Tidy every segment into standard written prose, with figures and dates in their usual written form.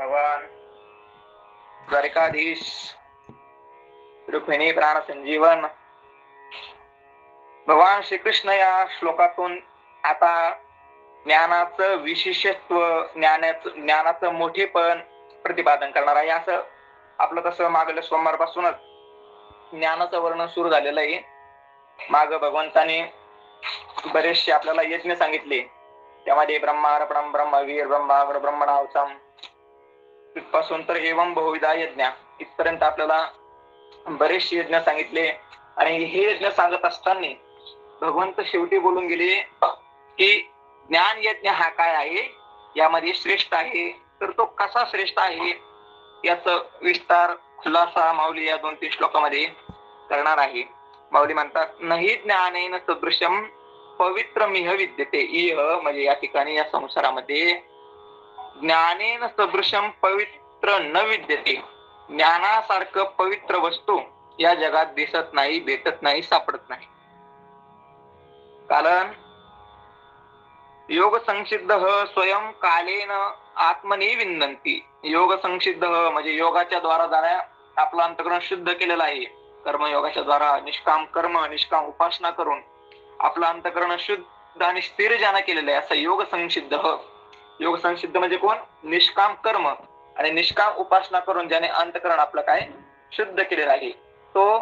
भगवान द्वारिकाधीश रुक्मिणी प्राण संजीवन भगवान श्रीकृष्ण या श्लोकातून आता ज्ञानाचं विशेषत्व, ज्ञानाचं मोठेपण प्रतिपादन करणार आहे. असं आपलं तसं मागल्या सोमवारपासूनच ज्ञानाचं वर्णन सुरू झालेलं आहे. माग भगवंताने बरेचसे आपल्याला यज्ञ सांगितले, त्यामध्ये ब्रह्मार्पणम, ब्रह्मवीर, ब्रह्माग्र, ब्रह्मणावसम तिथपासून तर एवं बहुविधा यज्ञ इथपर्यंत आपल्याला बरेचसे यज्ञ सांगितले. आणि हे यज्ञ सांगत असताना भगवंत शेवटी बोलून गेले की ज्ञान यज्ञ हा काय आहे, यामध्ये श्रेष्ठ आहे, तर तो कसा श्रेष्ठ आहे याचा विस्तार खुलासा माऊली या 2-3 श्लोकामध्ये करणार आहे. माऊली म्हणतात, नहि ज्ञानेन सदृशम पवित्रमिह विद्यते. इह म्हणजे या ठिकाणी या संसारामध्ये ज्ञानेन सदृशम पवित्र न विद्यते. ज्ञानासारखं पवित्र वस्तू या जगात दिसत नाही, भेटत नाही, सापडत नाही. कारण योग संसिद्ध स्वयं कालेन आत्मने विंदंती. योग संसिद्ध म्हणजे योगाच्या द्वारा जाण्या आपलं अंतःकरण शुद्ध केलेलं आहे. कर्मयोगाच्या द्वारा निष्काम कर्म, निष्काम उपासना करून आपलं अंतःकरण शुद्ध आणि स्थिर ज्यानं केलेलं आहे असं योग संसिद्ध. योग संसिद्ध म्हणजे कोण? निष्काम कर्म आणि निष्काम उपासना करून ज्याने अंतःकरण आपलं काय शुद्ध केलेलं आहे, तो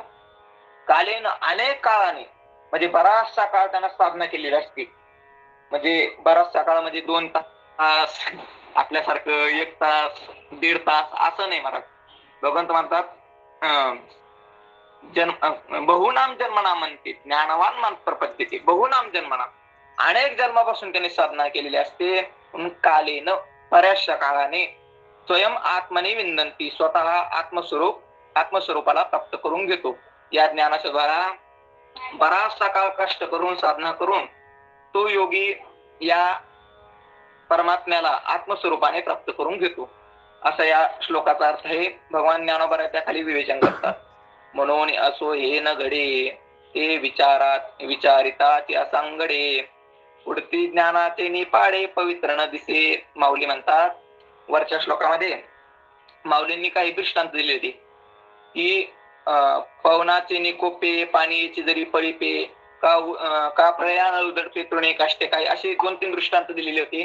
कालेन अनेक काळाने म्हणजे बराचसा काळ त्यांना साधना केलेली असते. म्हणजे बराचसा काळ म्हणजे 2 तास, आपल्यासारखं 1 तास, 1.5 तास असं नाही महाराज. भगवंत म्हणतात बहुनाम जन्मना म्हणते, ज्ञानवान मन प्रपद्यते. बहुनाम जन्मना, अनेक जन्मापासून त्यांनी साधना केलेली असते. कालेन बऱ्याचशा काळाने स्वयं आत्मने विंदंती, स्वतः आत्मस्वरूपाला प्राप्त करून घेतो. या ज्ञानाच्या द्वारा बराचसा काळ कष्ट करून साधना करून तो योगी या परमात्म्याला आत्मस्वरूपाने प्राप्त करून घेतो, असा या श्लोकाचा अर्थ आहे. भगवान ज्ञानोबा त्या खाली विवेचन करतात. म्हणून असो हे न घडे, ते विचारिता ते असंगडे, उडती ज्ञानाचे निपाडे, पवित्र न दिसे. माऊली म्हणतात, वरच्या श्लोकामध्ये माऊलींनी काही दृष्टांत दिले होते की पवनाचे निकोपे, पाणीची जरी पळीपे, का प्रयाण उदरते तृणे काष्टे काय, असे 2-3 दृष्टांत दिलेले होते.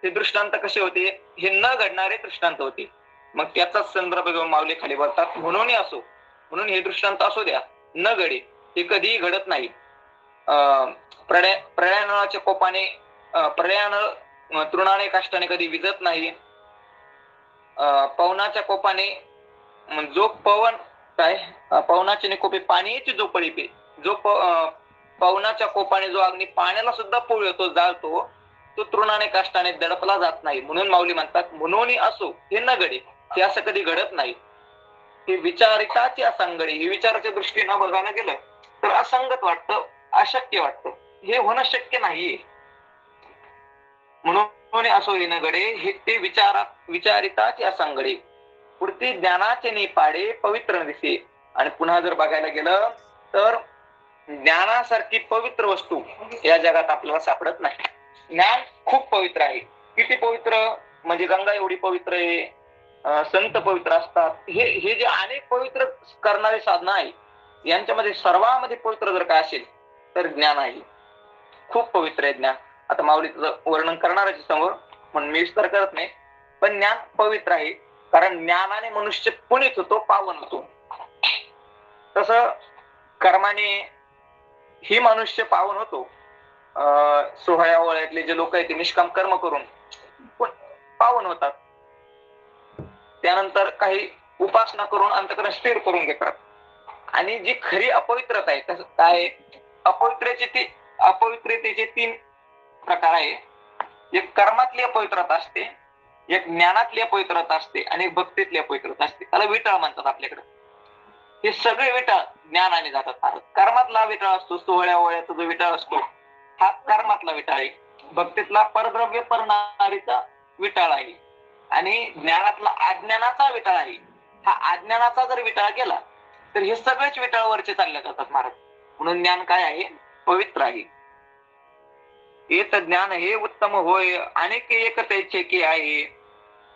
ते दृष्टांत कसे होते? हे न घडणारे दृष्टांत होते. मग त्याचाच संदर्भ घेऊन माऊली खाली बोलतात, म्हणून असो, म्हणून हे दृष्टांत असू द्या, न घडे, हे कधीही घडत नाही. प्रयाणाच्या कोपाने प्रयाण तृणाने काष्टाने कधी विजत नाही. पवनाच्या कोपाने जो पवन काय, पवनाचे निकोपे पाण्याची जो पळीपे, जो पवनाच्या कोपाने जो अग्नी पाण्याला सुद्धा पोळतो, जाळतो, तो तृणाने काष्टाने दडपला जात नाही. म्हणून माऊली म्हणतात, म्हणून असो हे न घडे, हे असं कधी घडत नाही. हे विचारिताची असंगडे, हे विचाराच्या दृष्टीनं बघायला गेलं तर असंगत वाटतं, अशक्य वाटतं, हे होणं शक्य नाहीये. म्हणून असो हे न घडे, हे ते विचारिताची असंगडे, पुढती ज्ञानाचे निपाडे, पवित्र दिसे. आणि पुन्हा जर बघायला गेलं तर ज्ञानासारखी पवित्र वस्तू या जगात आपल्याला सापडत नाही. ज्ञान खूप पवित्र आहे. किती पवित्र म्हणजे गंगा एवढी पवित्र आहे, संत पवित्र असतात. हे जे अनेक पवित्र करणारे साधना आहे, यांच्यामध्ये सर्वांमध्ये पवित्र जर काय असेल तर ज्ञान आहे. खूप पवित्र आहे ज्ञान. आता माऊलीचं वर्णन करणार आहे समोर, म्हणून मी विस्तार करत नाही. पण ज्ञान पवित्र आहे, कारण ज्ञानाने मनुष्य पुनीत होतो, पावन होतो. तसं कर्माने ही मनुष्य पावन होतो. सोहळ्या ओळ्यातले जे लोक आहेत ते निष्काम कर्म करून पावन होतात. त्यानंतर काही उपासना करून अंतःकरण स्थिर करून घेतात. आणि जी खरी अपवित्रता आहे, तसं काय, अपवित्रतेचे 3 प्रकार आहे. एक कर्मातली अपवित्रता असते, एक ज्ञानातली अपवित्रता असते आणि एक भक्तीतली अपवित्रता असते. त्याला विटाळ म्हणतात आपल्याकडे. हे सगळे विटाळ ज्ञानाने जातात. कर्मातला विटाळ असतो, सोहळ्या ओळ्याचा जो विटाळ असतो हा कर्मातला विटाळ आहे. भक्तीतला परद्रव्य परनारीचा विटाळ आहे. आणि ज्ञानातला अज्ञानाचा विटाळ आहे. हा अज्ञानाचा जर विटाळ केला तर हे सगळेच विटाळ वरचे चालले जातात महाराज. म्हणून ज्ञान काय आहे? पवित्र आहे. एक ज्ञान हे उत्तम होय, अनेक एकतेचे की आहे.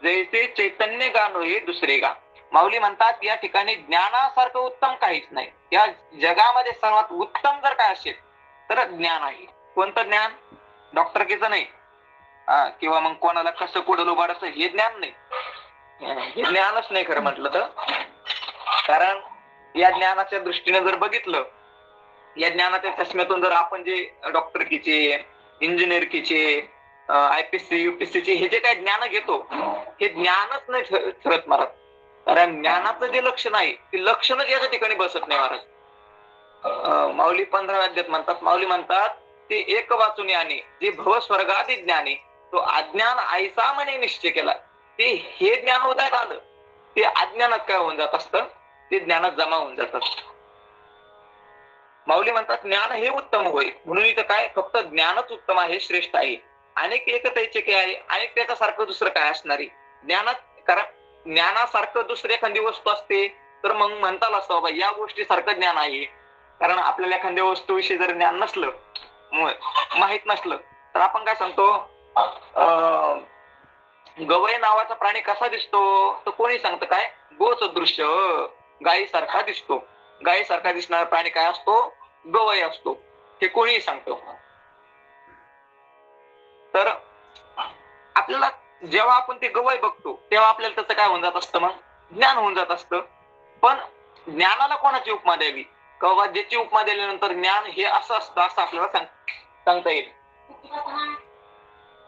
जैसे चैतन्य गाणो हे दुसरे गा. माऊली म्हणतात या ठिकाणी ज्ञानासारखं उत्तम काहीच नाही. या जगामध्ये सर्वात उत्तम जर काय असेल तर ज्ञान आहे. कोणतं ज्ञान? डॉक्टरकीचं नाही, किंवा मग कोणाला कसं कुठं उभाडायचं हे ज्ञान नाही. हे ज्ञानच नाही खरं म्हटलं तर. कारण या ज्ञानाच्या दृष्टीने जर बघितलं, या ज्ञानाच्या चष्म्यातून जर आपण जे डॉक्टरकीचे, इंजिनिअरकीचे, IPSC UPSC चे हे जे काही ज्ञान घेतो हे ज्ञानच नाही ठरत महाराज. कारण ज्ञानाचं जे लक्षण आहे ते लक्षणच याच्या ठिकाणी बसत नाही महाराज. माऊली 15व्या अध्यायात म्हणतात, माऊली म्हणतात ते एक वाचून याने जे भव स्वर्गादी ज्ञानी तो अज्ञान आयसा म्हणे निश्चय केला. ते हे ज्ञान उदयात आलं ते अज्ञानात काय होऊन जात असतं, ते ज्ञानात जमा होऊन जातात. माऊली म्हणतात ज्ञान हे उत्तम होय, म्हणून इथं काय फक्त ज्ञानच उत्तम आहे, श्रेष्ठ आहे. अनेक एकतेचे काय आहे, अनेक त्याच्यासारखं दुसरं काय असणारी ज्ञानात. कारण ज्ञानासारखं दुसरी एखादी वस्तू असते तर मग म्हणता आलं असतं बाबा या गोष्टी सारखं ज्ञान आहे. कारण आपल्याला एखाद्या वस्तूविषयी जर ज्ञान नसलं, माहित नसलं तर आपण काय सांगतो, गवई नावाचा प्राणी कसा दिसतो तर कोणी सांगतं काय, गोसदृश्य गायीसारखा दिसतो. गायीसारखा दिसणारा प्राणी काय असतो, गवई असतो. हे कोणीही सांगतो. तर आपल्याला जेव्हा आपण ते गवई बघतो तेव्हा आपल्याला त्याचं काय होऊन जात असतं, मग ज्ञान होऊन जात असतं. पण ज्ञानाला कोणाची उपमा द्यावी, किंवा ज्याची उपमा दिल्यानंतर ज्ञान हे असं असतं असं आपल्याला सांगता येईल.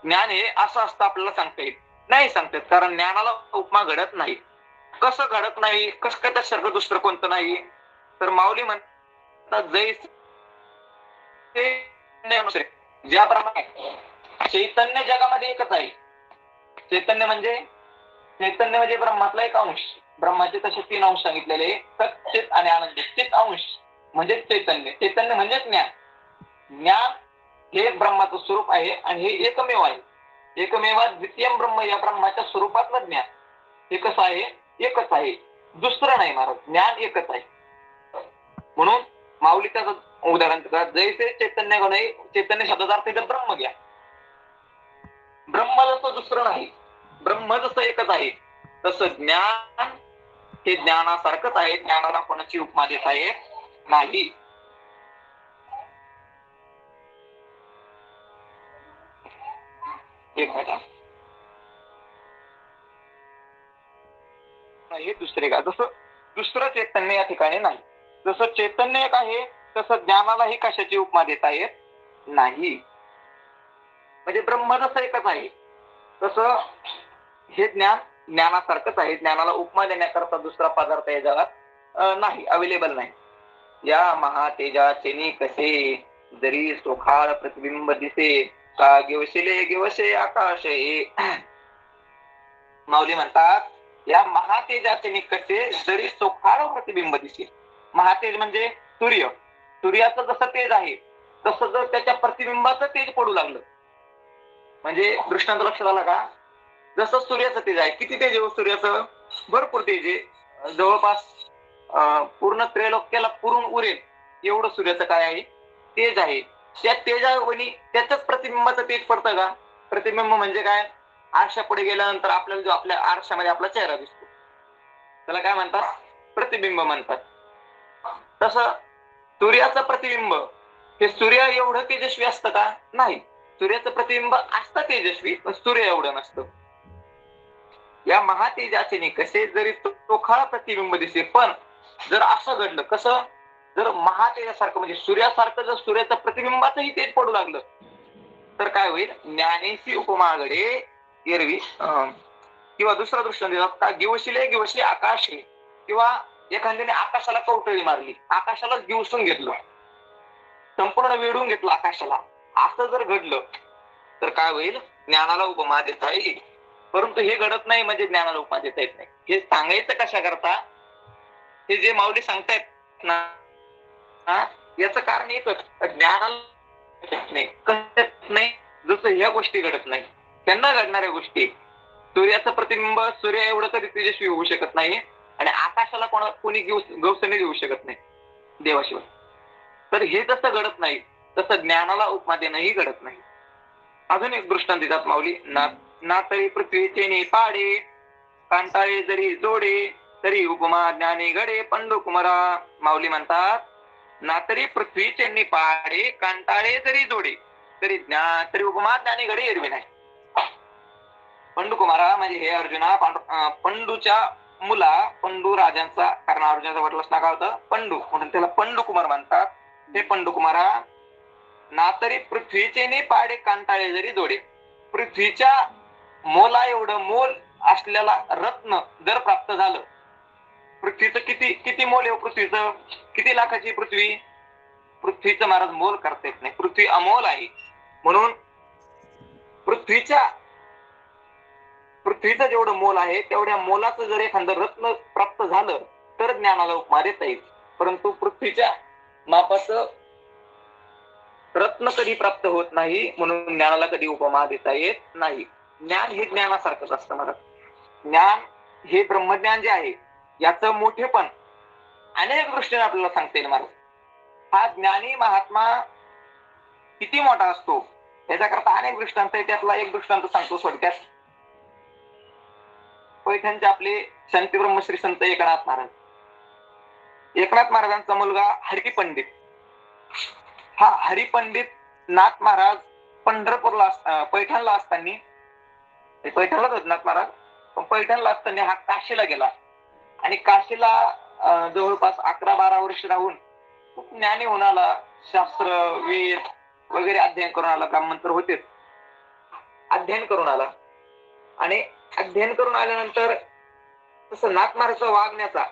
ज्ञान हे असं असतं आपल्याला सांगता येईल नाही सांगतात. कारण ज्ञानाला उपमा घडत नाही. कसं घडत नाही, कसं काय त्यासारखं दुसरं कोणतं नाही. तर माऊली म्हणतात जैसे ज्याप्रमाणे चैतन्य जगामध्ये एकच आहे. चैतन्य म्हणजे ब्रह्मातला एक अंश. ब्रह्माचे तसे 3 अंश सांगितलेले, सच्चित आणि आनंद. चित अंश म्हणजे चैतन्य, चैतन्य म्हणजे ज्ञान. ज्ञान हे ब्रह्माचं स्वरूप आहे आणि हे एकमेव आहे. एकमेवा द्वितीय ब्रह्म, या ब्रह्माच्या स्वरूपातलं ज्ञान हे कसं आहे, एकच आहे, दुसरं नाही महाराज. ज्ञान एकच आहे. म्हणून माऊली त्याचं उदाहरण देतात, जैसे चैतन्य गण, चैतन्य शब्दाचा अर्थ इथं ब्रह्म घ्या. ब्रह्म जसं दुसरं नाही, ब्रह्म जसं एकच आहे, तसं ज्ञान हे ज्ञानासारखंच आहे. ज्ञानाला कोणाची उपमा देता येत नाही. एक मिनिट, हे दुसरे का, जसं दुसरं चैतन्य या ठिकाणी नाही. जसं चैतन्य एक आहे तसं ज्ञानालाही कशाची उपमा देता येत नाही. म्हणजे ब्रह्म जसं एकच आहे तसं हे ज्ञान ज्ञानासारखंच आहे. ज्ञानाला उपमा देण्याकरता दुसरा पदार्थ या जगात नाही, अवेलेबल नाही. या महातेजाचे कसे जरी सोखाळ प्रतिबिंब दिसे, का गेवशिले गेवशे आकाश हे. माऊली म्हणतात या महातेजाचे कसे जरी सोखाळ प्रतिबिंब दिसे. महातेज म्हणजे सूर्य. सूर्याचं जसं तेज आहे तसं जर त्याच्या प्रतिबिंबाचं तेज पडू लागलं, म्हणजे दृष्टांत लक्षात आला का, जसं सूर्याचं तेज आहे, किती तेज आहे सूर्याचं, भरपूर तेज आहे, जवळपास पूर्ण त्रैलोक्याला पुरून उरेल एवढं सूर्याचं काय आहे, तेज आहे. त्या तेजावनी त्याच्याच प्रतिबिंबाचं तेज पडतं का. प्रतिबिंब म्हणजे काय, आरशा पुढे गेल्यानंतर आपल्याला जो आपल्या आरशामध्ये आपला चेहरा दिसतो त्याला काय म्हणतात, प्रतिबिंब म्हणतात. तसं सूर्याचं प्रतिबिंब हे सूर्य एवढं तेजस्वी असतं का, नाही. सूर्याचं प्रतिबिंब असतं तेजस्वी, पण सूर्य एवढं नसतं. या महातेजाचे कसे जरी तोखाळ प्रतिबिंब दिसे. पण जर असं घडलं, कसं, जर महातेजासारखं म्हणजे सूर्यासारखं जर सूर्याचं प्रतिबिंबाचंही तेज पडू लागलं तर काय होईल, ज्ञानेशी उपमा घडे एरवी. किंवा दुसरा दृष्टांत देतात का, गिवशिले गिवशी आकाश, किंवा एखाद्याने आकाशाला कवटळी मारली, आकाशालाच गिवसून घेतलं, संपूर्ण वेढून घेतलं आकाशाला, असं जर घडलं तर काय होईल, ज्ञानाला उपमा देता येईल. परंतु हे घडत नाही म्हणजे ज्ञानाला उपमा देता येत नाही. हे सांगायचं कशा करता, हे जे माऊली सांगतायत ना, याचं कारण एकच, ज्ञानाला नाही, जसं ह्या गोष्टी घडत नाही त्यांना घडणाऱ्या गोष्टी. सूर्याचं प्रतिबिंब सूर्य एवढं तरी तेजस्वी होऊ शकत नाही आणि आकाशाला कोणी गवसणी देऊ शकत नाही देवाशिवाय. तर हे जसं घडत नाही तसं ज्ञानाला उपमा देणंही घडत नाही. अजून एक दृष्टांत देतात माऊली ना, ना तरी पृथ्वीचे नि पाडे, कांटाळे जरी जोडे, तरी उपमा ज्ञानी घडे पंडू कुमारा. माऊली म्हणतात, ना तरी पृथ्वीचे नि पाडे, कांटाळे जरी जोडे, तरी उपमा ज्ञानी घडे एरवी नाही. पंडू कुमारा म्हणजे हे अर्जुना, पंडूच्या मुला, पंडू राजांचा, कारण अर्जुनाचा वडिलांचं नाव काय होतं? पंडू, म्हणून त्याला पंडू कुमार म्हणतात. हे पंडू कुमारा, ना तरी पृथ्वीचे नि पाडे, कांटाळे जरी जोडे. पृथ्वीच्या मोला एवढं मोल असलेला रत्न जर प्राप्त झालं, पृथ्वीचं किती किती मोल आहे? पृथ्वीचं किती लाखाची पृथ्वी? पृथ्वीचं महाराज मोल करता येत नाही. पृथ्वी अमोल आहे. म्हणून पृथ्वीचं जेवढं मोल आहे तेवढ्या मोलाचं जर एखादं रत्न प्राप्त झालं तर ज्ञानाला उपमा देता येईल. परंतु पृथ्वीच्या मापाचं रत्न कधी प्राप्त होत नाही, म्हणून ज्ञानाला कधी उपमा देता येत नाही. ज्ञान हे ज्ञानासारखंच असतं महाराज. ज्ञान हे ब्रह्मज्ञान जे आहे याचं मोठेपण अनेक दृष्टीने आपल्याला सांगता येईल महाराज. हा ज्ञानी महात्मा किती मोठा असतो याच्याकरता अनेक दृष्टांत आहे. त्यातला एक दृष्टांत सांगतो थोडक्यात. पैठणचे आपले शांती ब्रह्मश्री संत एकनाथ महाराज. एकनाथ महाराजांचा मुलगा हरिपंडित. हा हरिपंडित नाथ महाराज पंढरपूरला पैठणला असताना, पैठणलाच होते नाथ महाराज, पण पैठणला असताना हा काशीला गेला आणि काशीला जवळपास 11-12 वर्ष राहून खूप ज्ञानी होऊन आला. शास्त्र वेद वगैरे अध्ययन करून आला. ब्राह्मण तर होतेच. अध्ययन करून आला आणि अध्ययन करून आल्यानंतर तसं नाथ महाराजचा वागण्याचा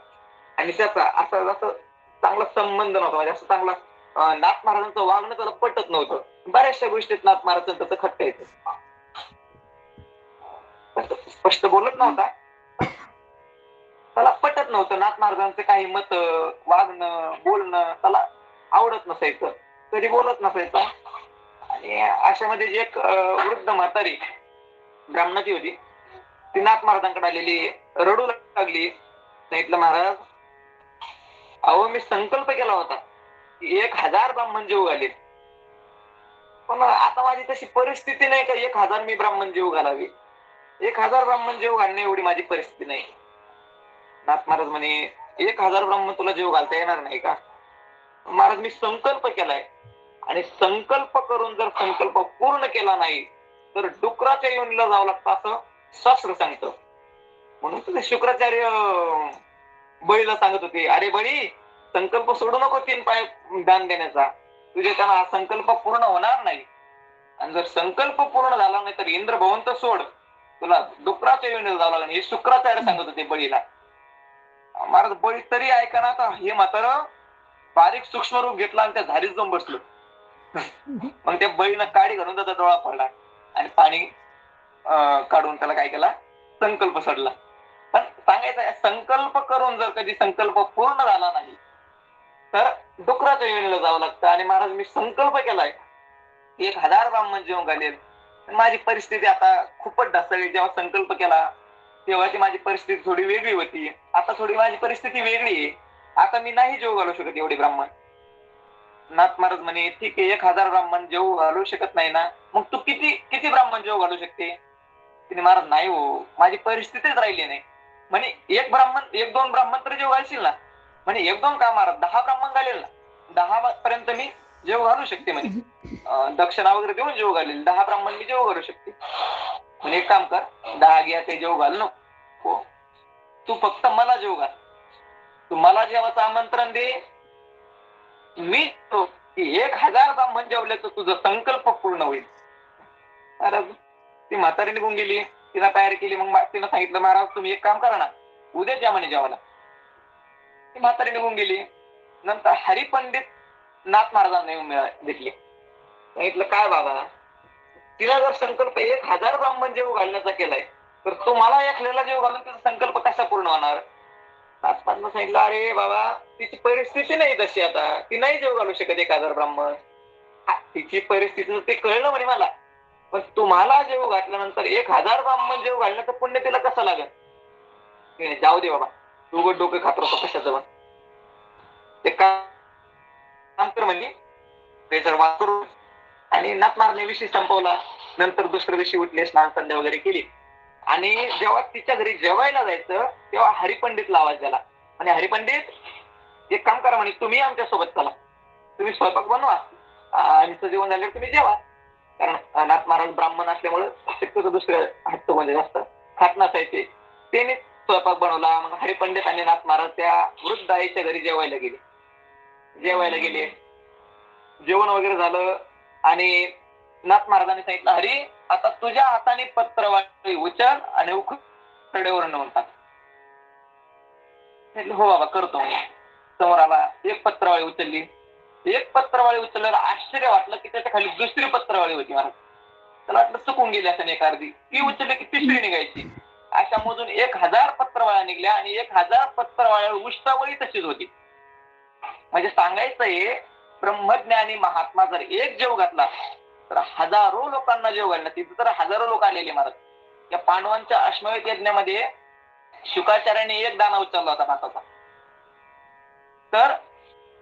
आणि त्याचा असा जसं चांगला संबंध नव्हता. म्हणजे असं चांगला नाथ महाराजांचं वागणं त्याला पटत नव्हतं. बऱ्याचशा गोष्टीत नाथ महाराजांचं त्याचं खट्ट येतं. स्पष्ट बोलत नव्हता, त्याला पटत नव्हतं. नाथ महाराजांचे काही मत, वागणं, बोलणं त्याला आवडत नसायचं, कधी बोलत नसायचा. आणि अशामध्ये एक वृद्ध म्हातारी ब्राह्मणाची होती, ती नाथ महाराजांकडे आलेली, रडू लागली. सांगितलं, महाराज अहो मी संकल्प केला होता की 1000 ब्राह्मण जीव घालेल, पण आता माझी तशी परिस्थिती नाही का 1000 मी ब्राह्मण जीव घालावी. 1000 ब्राह्मण जीव घालणे एवढी माझी परिस्थिती नाही. नाथ महाराज म्हणे 1000 ब्राह्मण तुला जीव घालता येणार नाही का? महाराज मी संकल्प केलाय आणि संकल्प करून जर संकल्प पूर्ण केला नाही तर डुकराच्या योनीला जावं लागतं असं शास्त्र सांगतं. म्हणून तुझे शुक्राचार्य बळीला सांगत होते, अरे बळी संकल्प सोडू नको 3 पाय दान देण्याचा, तुझे त्यांना संकल्प पूर्ण होणार नाही. आणि जर संकल्प पूर्ण झाला नाही तर इंद्र भवंत सोड, तुला डुकराच्या योनीला जावं लागेल. हे शुक्राचार्य सांगत होते बळीला. महाराज बळी तरी ऐका ना, आता हे म्हातारं बारीक सूक्ष्म रूप घेतला आणि त्या झाडीत जाऊन बसलो. मग त्या बळीनं काडी घालून त्याचा डोळा पडला आणि पाणी काढून त्याला काय केला, संकल्प सोडला. पण सांगायचं, संकल्प करून जर कधी संकल्प पूर्ण झाला नाही तर डुकराच्या योनीला जावं लागतं. आणि महाराज मी संकल्प केलाय 1000 ब्राह्मण जेवण घालेल, माझी परिस्थिती आता खूपच ढासळली. जेव्हा संकल्प केला तेव्हाची माझी परिस्थिती थोडी वेगळी होती, आता थोडी माझी परिस्थिती वेगळी आहे. आता मी नाही जेव घालू शकत एवढे ब्राह्मण. नाथ महाराज म्हणे ठीक आहे, 1000 ब्राह्मण जेव घालू शकत नाही ना, मग तू किती ब्राह्मण जेव घालू शकते? तिने महाराज नाही हो, माझी परिस्थितीच राहिली नाही. म्हणे 1-2 ब्राह्मण तरी जेव घालशील ना? म्हणे 1-2 का महाराज, 10 ब्राह्मण घालेल ना, 10 पर्यंत मी जेव घालू शकते. म्हणे दक्षिणा वगैरे देऊन जेव घालेल, 10 ब्राह्मण मी जेव घालू शकते. म्हणे एक काम कर, 10 घ्या ते जेव घाल नको, तू फक्त मला जेव घाल. तू मला जेवाचं आमंत्रण दे, मी तो 1000 ब्राह्मण जेवले तर तुझा संकल्प पूर्ण होईल. महाराज ती म्हातारी निघून गेली, तिला तयार केली. मग तिनं सांगितलं, महाराज तुम्ही एक काम करा ना, उद्या या म्हणे जेवायला. ती म्हातारी निघून गेली. नंतर हरिपंडित नाथ महाराजांना येऊन भेटले. सांगितलं, काय बाबा तिला जर संकल्प 1000 ब्राह्मण जेव घालण्याचा केलाय तर तो मला एकलेला जेव घालून त्याचा संकल्प कसा पूर्ण होणार? नाथपादांना सांगितलं, अरे बाबा तिची परिस्थिती नाही तशी, आता ती नाही जेव घालू शकत 1000 ब्राह्मण. तिची परिस्थिती ते कळलं म्हणे मला, पण तुम्हाला जेव घातल्यानंतर 1000 ब्राह्मण जेव घालण्याचं पुण्य तिला कसं लागेल? जाऊ दे बाबा, तू डोकं खात राहतो कशाचं. ते काम कर म्हणजे ते जर वाचू आणि नाथ मारण्याविषयी संपवला. नंतर दुसऱ्या दिवशी उठले, स्नान संध्या वगैरे केली आणि जेव्हा तिच्या घरी जेवायला जायचं तेव्हा हरिपंडितला आवाज झाला. आणि हरिपंडित एक काम करा म्हणे, तुम्ही आमच्या सोबत चला, तुम्ही स्वयंपाक बनवा, आमचं जेवण झाल्यावर तुम्ही जेवा. कारण नाथ महाराज ब्राह्मण असल्यामुळे शक्यतो दुसरे हट्ट म्हणजे जास्त खात नसायचे. त्यांनी स्वयंपाक बनवला. मग हरिपंडित आणि नाथ महाराज त्या वृद्ध आईच्या घरी जेवायला गेले. जेवण वगैरे झालं आणि नाथ महाराजांनी सांगितलं, हरी आता तुझ्या हाताने पत्रवाळी उचल आणि उखडेवर नेऊन टाक. हो बाबा करतो. समोर आला, एक पत्रवाळी उचलली. एक पत्रवाळी उचलल्यावर आश्चर्य वाटलं की त्याच्या खाली दुसरी पत्रवाळी होती. महाराज त्याला वाटलं चुकून गेली असं एक अर्धी, ती उचलली की तिसरी निघायची. अशा मधून 1000 पत्रवाळ्या निघल्या आणि 1000 पत्रवाळ्या उष्टावळी तशीच होती. म्हणजे सांगायचंय, ब्रह्मज्ञानी महात्मा जर एक जेव घातला तर हजारो लोकांना जेव घालणार. तिथे तर हजारो लोक आलेले. महाराज या पांडवांच्या अश्वमेध यज्ञामध्ये शुकाचार्याने एक दाना उचलला होता भाताचा. तर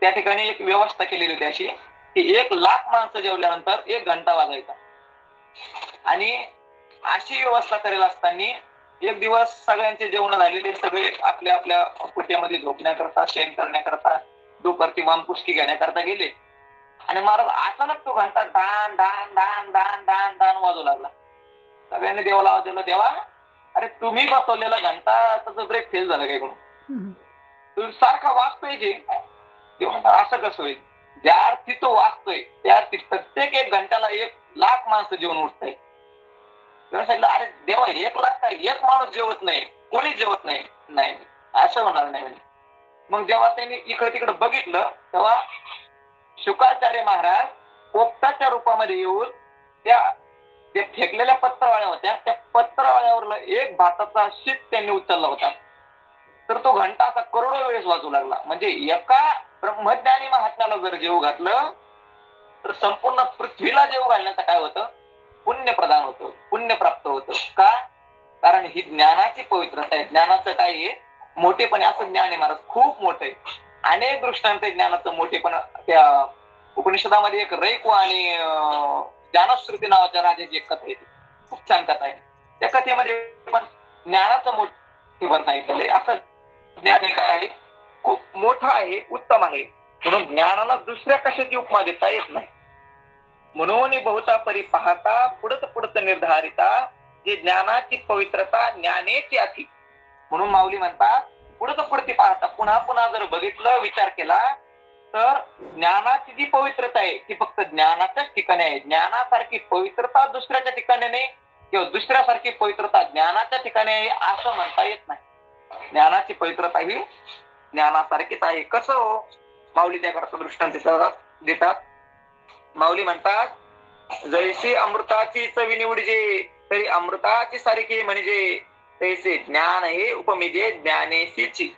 त्या ठिकाणी एक व्यवस्था केलेली होती अशी की 1,00,000 माणसं जेवल्यानंतर 1 घंटा वाजायचा. आणि अशी व्यवस्था करेल असताना एक दिवस सगळ्यांचे जेवण झालेले, सगळे आपल्या आपल्या कुट्यामध्ये झोपण्याकरता, शयन करण्याकरता, दुपारची वामकुस्ती घेण्याकरता गेले. आणि महाराज अचानक तो घंटा दान दान दान दान दान दान वाजू लागला. सगळ्यांनी देवाला आवाज दिला, देवा अरे तुम्ही बसवलेला घंटा त्याचा ब्रेक फेल झाला काय म्हणून, तुम्ही सारखा वाजतोय की. देव म्हणतात असं कसं होईल, ज्या अर्थी तो वाजतोय त्या अर्थी प्रत्येक 1 घंट्याला 1,00,000 माणसं जेवण उठताय. सांगितलं, अरे देवा 1,00,000 काय, एक माणूस जेवत नाही, कोणी जेवत नाही. नाही असं होणार नाही म्हणे. मग जेव्हा त्यांनी इकडे तिकडे बघितलं तेव्हा शुकाचार्य महाराज पोपटाच्या रूपामध्ये येऊन त्या फेकलेल्या पत्रवाळ्या होत्या, त्या पत्रवाळ्यावरला एक भाताचा शीत त्यांनी उचलला होता. तर तो घंटा असा करोडो वेळेस वाजू लागला. म्हणजे एका ब्रह्मज्ञानी महात्म्याला जर जेव घातलं तर संपूर्ण पृथ्वीला जेव घालण्याचं काय होतं, पुण्य प्रदान होतं, पुण्य प्राप्त होतं. का? कारण ही ज्ञानाची पवित्रता आहे. ज्ञानाचं काय आहे, मोठेपणे असं ज्ञान आहे महाराज, खूप मोठं आहे. अनेक दृष्टांत ज्ञानाचं मोठेपण. त्या उपनिषदामध्ये एक रैक आणि ज्ञानश्रुती नावाच्या राजाची एक कथा येते, खूप छान कथा आहे. त्या कथेमध्ये पण ज्ञानाचं मोठेपण सांगितलेलं आहे. असं ज्ञान हे काय आहे, खूप मोठं आहे, उत्तम आहे. म्हणून ज्ञानाला दुसऱ्या कशाची उपमा देता येत नाही. म्हणून बहुता परी पाहता पुढत निर्धारिता, जे ज्ञानाची पवित्रता ज्ञानेची अति. म्हणून माऊली म्हणतात, पुढती पाहता, पुन्हा पुन्हा जर बघितलं, विचार केला तर ज्ञानाची जी पवित्रता आहे ती फक्त ज्ञानाच्याच ठिकाणी आहे. ज्ञानासारखी पवित्रता दुसऱ्याच्या ठिकाणी नाही, किंवा दुसऱ्यासारखी पवित्रता ज्ञानाच्या ठिकाणी आहे असं म्हणता येत नाही. ज्ञानाची पवित्रता ही ज्ञानासारखीच आहे. कसं हो, माऊली त्याकरता दृष्टांत देतात. माऊली म्हणतात, जैसे अमृताची चवी निवडजे तरी अमृताची सारखी म्हणजे तैसे ज्ञान हे उपमेजे ज्ञानेशीची.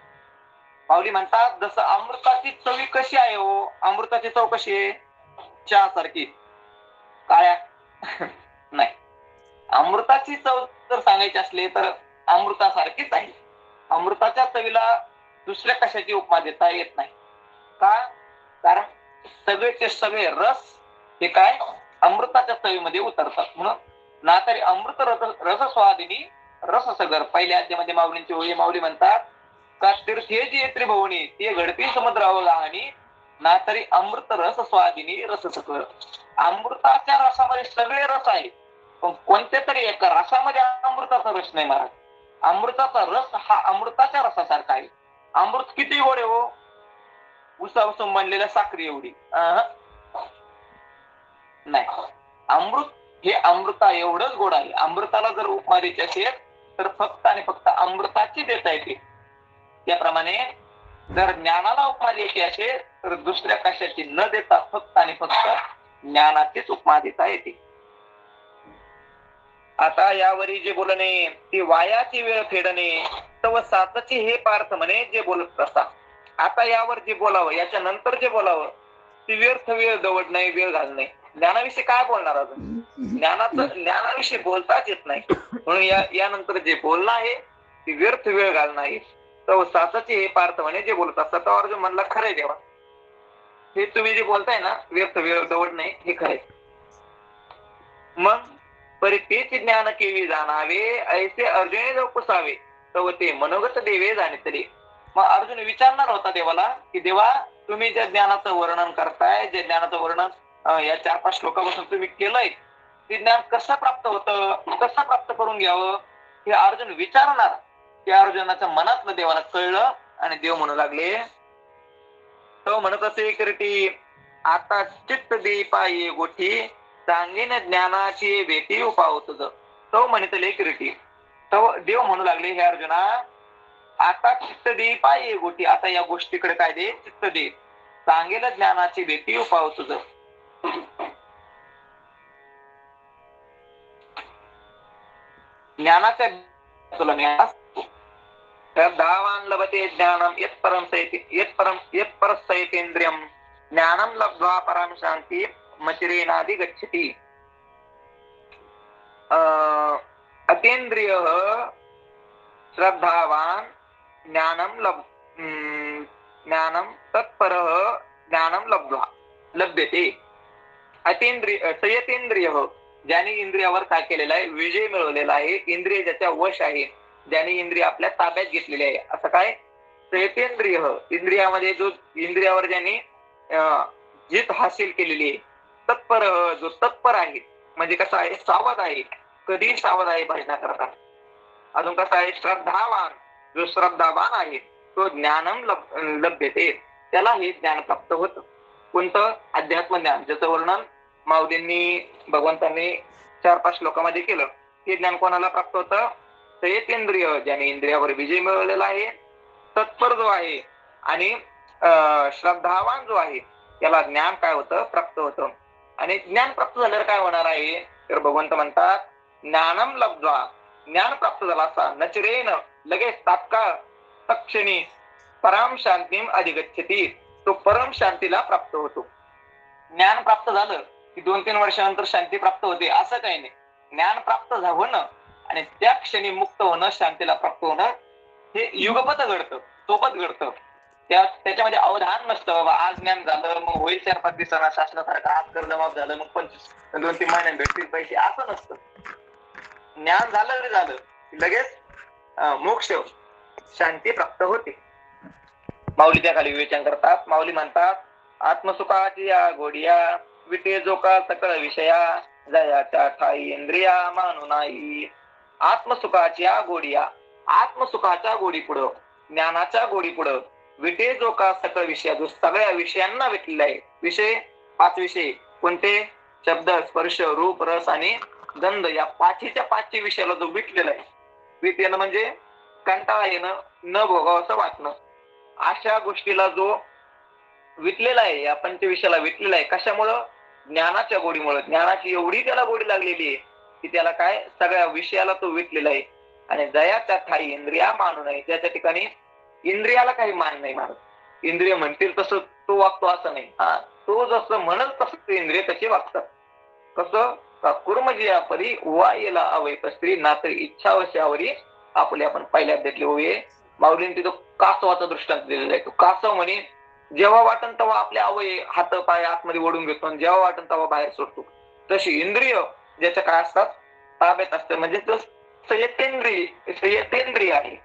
माऊली म्हणतात, जसं अमृताची चवी कशी आहे हो, अमृताची चव कशी आहे, चहा सारखी काळ्या नाही. अमृताची चव जर सांगायची असली तर अमृतासारखीच आहे. अमृताच्या चवीला दुसऱ्या कशाची उपमा देता येत नाही. का? कारण सगळेचे सगळे रस हे काय अमृताच्या चवीमध्ये उतरतात. म्हणून ना तरी अमृत रसस्वादिनी रससगर. पहिल्या अध्यामध्ये माऊलींची ओळी. माऊली म्हणतात, का तीर्थे जी त्रिभुवनी ते घडती समुद्रावला आणि ना तरी अमृत रस स्वादिनी रससगर. अमृताच्या रसामध्ये सगळे रस आहे, पण कोणत्या तरी एका रसामध्ये अमृताचा रस नाही महाराज. अमृताचा रस हा अमृताच्या रसासारखा आहे. अमृत किती गोड आहे हो, उसापासून बनलेल्या साखरी एवढी नाही. अमृत हे अमृता एवढंच गोड आहे. अमृताला जर उपमा द्यायची असेल तर फक्त आणि फक्त अमृताची देता येते. त्याप्रमाणे जर ज्ञानाला उपमा द्यायची असेल तर दुसऱ्या कशाची न देता फक्त आणि फक्त ज्ञानाचीच उपमा देता येते. आता यावरी जे बोलणे ती वायाची वेळ फेडणे तव साचची हे पार्थ म्हणे जे बोलत असता. आता यावर जे बोलावं, याच्या नंतर जे बोलावं ती व्यर्थ वेळ दवड नाही, वेळ घालणे. ज्ञानाविषयी काय बोलणार अजून, ज्ञानाविषयी बोलताच येत नाही. म्हणून यानंतर जे बोलणं आहे ती व्यर्थ वेळ घालणं आहे. तव साचची हे पार्थ म्हणे जे बोलत असतात. तो अर्जुन म्हणला, खरंय देवा, हे तुम्ही जे बोलताय ना व्यर्थ वेळ दवड नाही, हे खरंय. मग परितेच ज्ञान केवी जाणावे ऐसे अर्जुने जो पुसावे तव ते मनोगत देवे जाणे तरी. मग अर्जुन विचारणार होता देवाला की देवा तुम्ही ज्या ज्ञानाचं वर्णन करताय, जे ज्ञानाचं वर्णन या 4-5 श्लोकापासून तुम्ही केलंय, ते ज्ञान कसं प्राप्त होतं, कसं प्राप्त करून घ्यावं हे अर्जुन विचारणार. त्या अर्जुनाच्या मनातलं देवाला कळलं आणि देव म्हणू लागले, तो म्हणत असे किरीटी आता चित्त दे पाये गोठी सांगेन ज्ञानाची वेती उपाव तुझ. तो म्हणतले किरीटी. तो देव म्हणू लागले, हे अर्जुना आता चित्त दे पाये गोठी, आता या गोष्टीकडे काय दे, चित्त दे, सांगेल ज्ञानाची वेती उपाव तुझ. ज्ञानाच्या तुला ज्ञान श्रद्धावान लभते ज्ञानम यत्परसयतेंद्रियम ज्ञानम लब्ध्वा पराम शांती मचिरेनादि गच्छति. अतेंद्रिय श्रद्धावान ज्ञानम तत्परः ज्ञानम लब्ध्वा लभ्यते. अतेंद्रिय संयतेंद्रिय ज्याने इंद्रियावर काय केलेला आहे, विजय मिळवलेला आहे, इंद्रिय ज्याच्या वश आहे, ज्याने इंद्रिय आपल्या ताब्यात घेतलेली आहे, असं काय संयतेंद्रिय इंद्रियामध्ये जो इंद्रियावर ज्याने जीत हासिल केलेली आहे. तत्पर जो तत्पर आहे म्हणजे कसा आहे, सावध आहे, कधी सावध आहे भजनाकरता. अजून कसा आहे, श्रद्धावान जो श्रद्धावान आहे तो ज्ञानम लभ्यते, त्याला हे ज्ञान प्राप्त होतं. कोणतं, अध्यात्म ज्ञान, ज्याचं वर्णन माऊलींनी भगवंतांनी 4-5 श्लोकामध्ये केलं. हे ज्ञान कोणाला प्राप्त होतं, संयतेंद्रिय ज्याने इंद्रियावर विजय मिळवलेला आहे, तत्पर जो आहे आणि श्रद्धावान जो आहे त्याला ज्ञान काय होतं, प्राप्त होतं. आणि ज्ञान प्राप्त झाल्यावर काय होणार आहे, तर भगवंत म्हणतात ज्ञानम लब्ध्वा, ज्ञान प्राप्त झाला असा नचरेन लगेच तात्काळ तत्क्षणी परम शांतीम अधिगच्छति, तो परम शांतीला प्राप्त होतो. ज्ञान प्राप्त झालं की 2-3 वर्षानंतर शांती प्राप्त होते असं काही नाही. ज्ञान प्राप्त होणं आणि त्या क्षणी मुक्त होणं, शांतीला प्राप्त होणं हे युगपत घडतं, सोबत घडतं. त्याच्यामध्ये अवधान नसतं, बाबा आज ज्ञान झालं मग होईल 4-5 दिवसांना शासनासारखं आज कर्ज माफ झालं मग 2-3 महिन्यात भेटतील पैसे, असं नसतं. ज्ञान झालं तरी झालं लगेच मोक्ष शांती प्राप्त होते. माऊली त्या खाली विवेचन करतात. माऊली म्हणतात आत्मसुखाची या गोडिया विटे जो का सकळ विषया जयाच्या ठाई इंद्रिया मानू नाही. आत्मसुखाची या गोडिया, आत्मसुखाच्या गोडी पुढं, ज्ञानाच्या गोडी पुढं विटे जो का सकळ विषया, जो सगळ्या विषयांना विटलेला आहे. विषय 5 विषय कोणते, शब्द स्पर्श रूप रस आणि गंध, या 5च्या विषयाला जो विटलेला आहे, विट येणं म्हणजे कंटाळा येणं, न भोगावं असं वाटणं, अशा गोष्टीला जो विटलेला आहे, या 5 विषयाला विटलेला आहे. कशामुळं, ज्ञानाच्या गोडीमुळे. ज्ञानाची एवढी त्याला गोडी लागलेली आहे की त्याला काय, सगळ्या विषयाला तो विटलेला आहे. आणि जयाच्या ठाई इंद्रिया मानू नये, त्याच्या ठिकाणी इंद्रियाला काही मान नाही मानत. इंद्रिय म्हणतील तसं तो वागतो असं नाही. तो जसं म्हणत तसं इंद्रिय तसे वागतात. कसं, कुर्मजिया परी वायला अवैप स्त्री नात इच्छावशावरी आपले. आपण पहिल्या अध्यायातले ओवे माऊलीने तिथं कासवाचा दृष्टांत दिलेला आहे. तो कासव म्हणे जेव्हा वाटन तेव्हा आपल्या अवय हात पाय आतमध्ये ओढून घेतो आणि जेव्हा वाटन तेव्हा बाहेर सोडतो. तशी इंद्रिय ज्याच्या काय असतात, ताब्यात असते. म्हणजे तो संयतेंद्रिय आहे.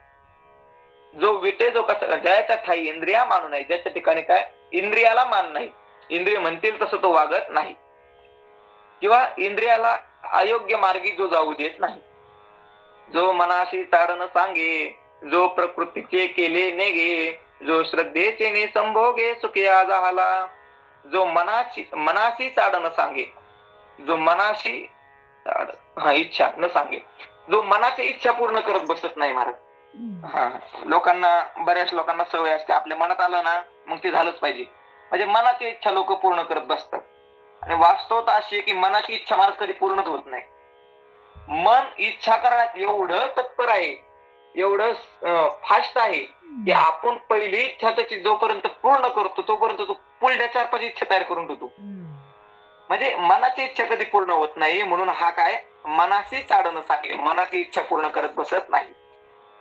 जो विटे जो कसा जयाच्या ठाई इंद्रिया मानू नाही, ज्याच्या ठिकाणी काय इंद्रियाला मान नाही, इंद्रिय म्हणतील तसं तो वागत नाही, किंवा इंद्रियाला अयोग्य मार्गी जो जाऊ देत नाही. जो मनाशी ताडण सांगे, जो प्रकृतीचे केले नेगे, जो श्रद्धेचे ने संभोगे सुखिया झाला. जो मनाशी ताडण सांगे, जो मनाशी इच्छा न सांगे, जो मनाची इच्छा पूर्ण करत बसत नाही महाराज. लोकांना, बऱ्याच लोकांना सवय असते, आपल्या मनात आलं ना मग ते झालंच पाहिजे, म्हणजे मनाची इच्छा लोक पूर्ण करत बसतात. आणि वास्तवता अशी आहे की मनाची इच्छा महाराज कधी पूर्णच होत नाही. मन इच्छा करण्यात एवढं तत्पर आहे, एवढं फास्ट आहे की आपण पहिली इच्छा त्याची जोपर्यंत पूर्ण करतो तोपर्यंत तो पुढल्या 4-5 इच्छा तयार करून ठेवतो. म्हणजे मनाची इच्छा कधी पूर्ण होत नाही. म्हणून हा काय, मनाशी ताडण सांगे, मनाची इच्छा पूर्ण करत बसत नाही.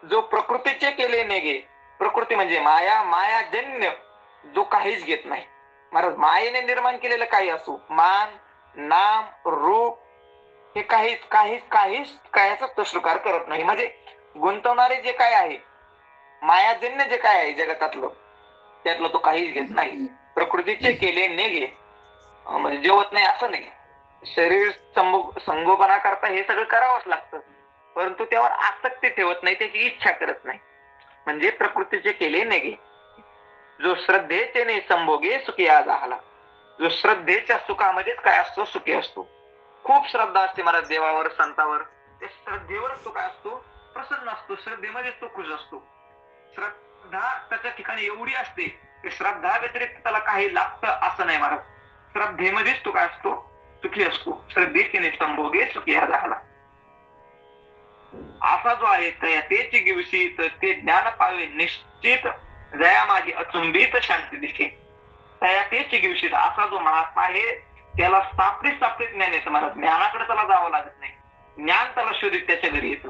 जो प्रकृतीचे केले नेगे, प्रकृती म्हणजे माया, मायाजन्य जो काहीच घेत नाही महाराज. मायेने निर्माण केलेलं काही असो, मान नाम रूप हे काहीच काहीच काहीच कायचा तो स्वीकार करत नाही. म्हणजे गुंतवणारे जे काय आहे, मायाजन्य जे काय आहे जगतातलं, त्यातलं तो काहीच घेत नाही. प्रकृतीचे केले नेगे, म्हणजे जेवत नाही असं नाही. शरीर संगोपना करता हे सगळं करावंच लागतं, परंतु त्यावर आसक्ती ठेवत नाही, त्याची इच्छा करत नाही. म्हणजे प्रकृतीचे केले नेगे. जो श्रद्धेचे ने संभोगे सुखी आज आला. जो श्रद्धेच्या सुखामध्येच काय असतो, सुखी असतो. खूप श्रद्धा असते मला देवावर, संतावर, त्या श्रद्धेवरच तो काय असतो, प्रसन्न असतो. श्रद्धेमध्येच तो खुश असतो. श्रद्धा त्याच्या ठिकाणी एवढी असते की श्रद्धा व्यतिरिक्त त्याला काही लागतं असं नाही महाराज. श्रद्धेमध्येच तो काय असतो, सुखी असतो. श्रद्धेचे संभोगे सुखी हा झाला. असा जो आहे तेच गिवशी ते ज्ञान पावे निश्चित, जया माझी अचुंबित शांती दिसे. तया तेच गिवशीत असा जो महात्मा आहे, त्याला सापडीत सापडीत ज्ञान येतं महाराज. ज्ञानाकडे त्याला जावं लागत नाही, ज्ञान त्याला शोधित त्याच्या घरी येतं.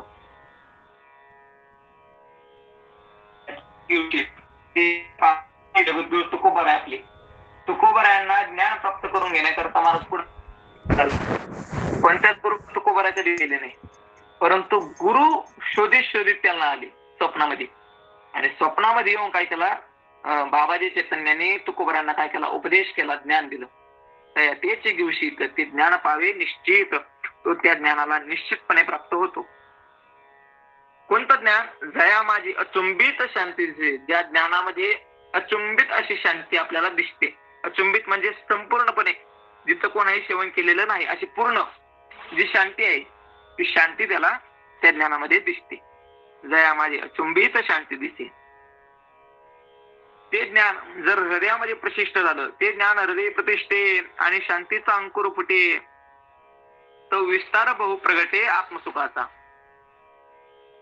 तुकोबर आहे आपली, तुकोबरायांना ज्ञान प्राप्त करून घेण्याकरता महाराज पुढे कोणत्याच गुरु तुकोबराच्या दिलेले नाही, परंतु गुरु शोधित शोधित त्यांना आले स्वप्नामध्ये. आणि स्वप्नामध्ये येऊन काय केला, बाबाजी चैतन्याने तुकोबरांना काय केला, उपदेश केला, ज्ञान दिलं. त्याचे दिवशी ते ज्ञान पावे निश्चित, तो त्या ज्ञानाला निश्चितपणे प्राप्त होतो. कोणतं ज्ञान? जया माझी अचुंबित शांती दिसे. ज्या ज्ञानामध्ये अचुंबित अशी शांती आपल्याला दिसते. अचुंबित म्हणजे संपूर्णपणे जिथं कोणाही सेवन केलेलं नाही अशी पूर्ण जी शांती आहे, ती शांती त्याला त्या ज्ञानामध्ये दिसते. जया माझी अचुंबित शांती दिसे. ते ज्ञान जर हृदयामध्ये प्रशिष्ट झालं, ते ज्ञान हृदय प्रतिष्ठे आणि शांतीचा अंकुर फुटे, तो विस्तार बहु प्रगटे आत्मसुखाचा.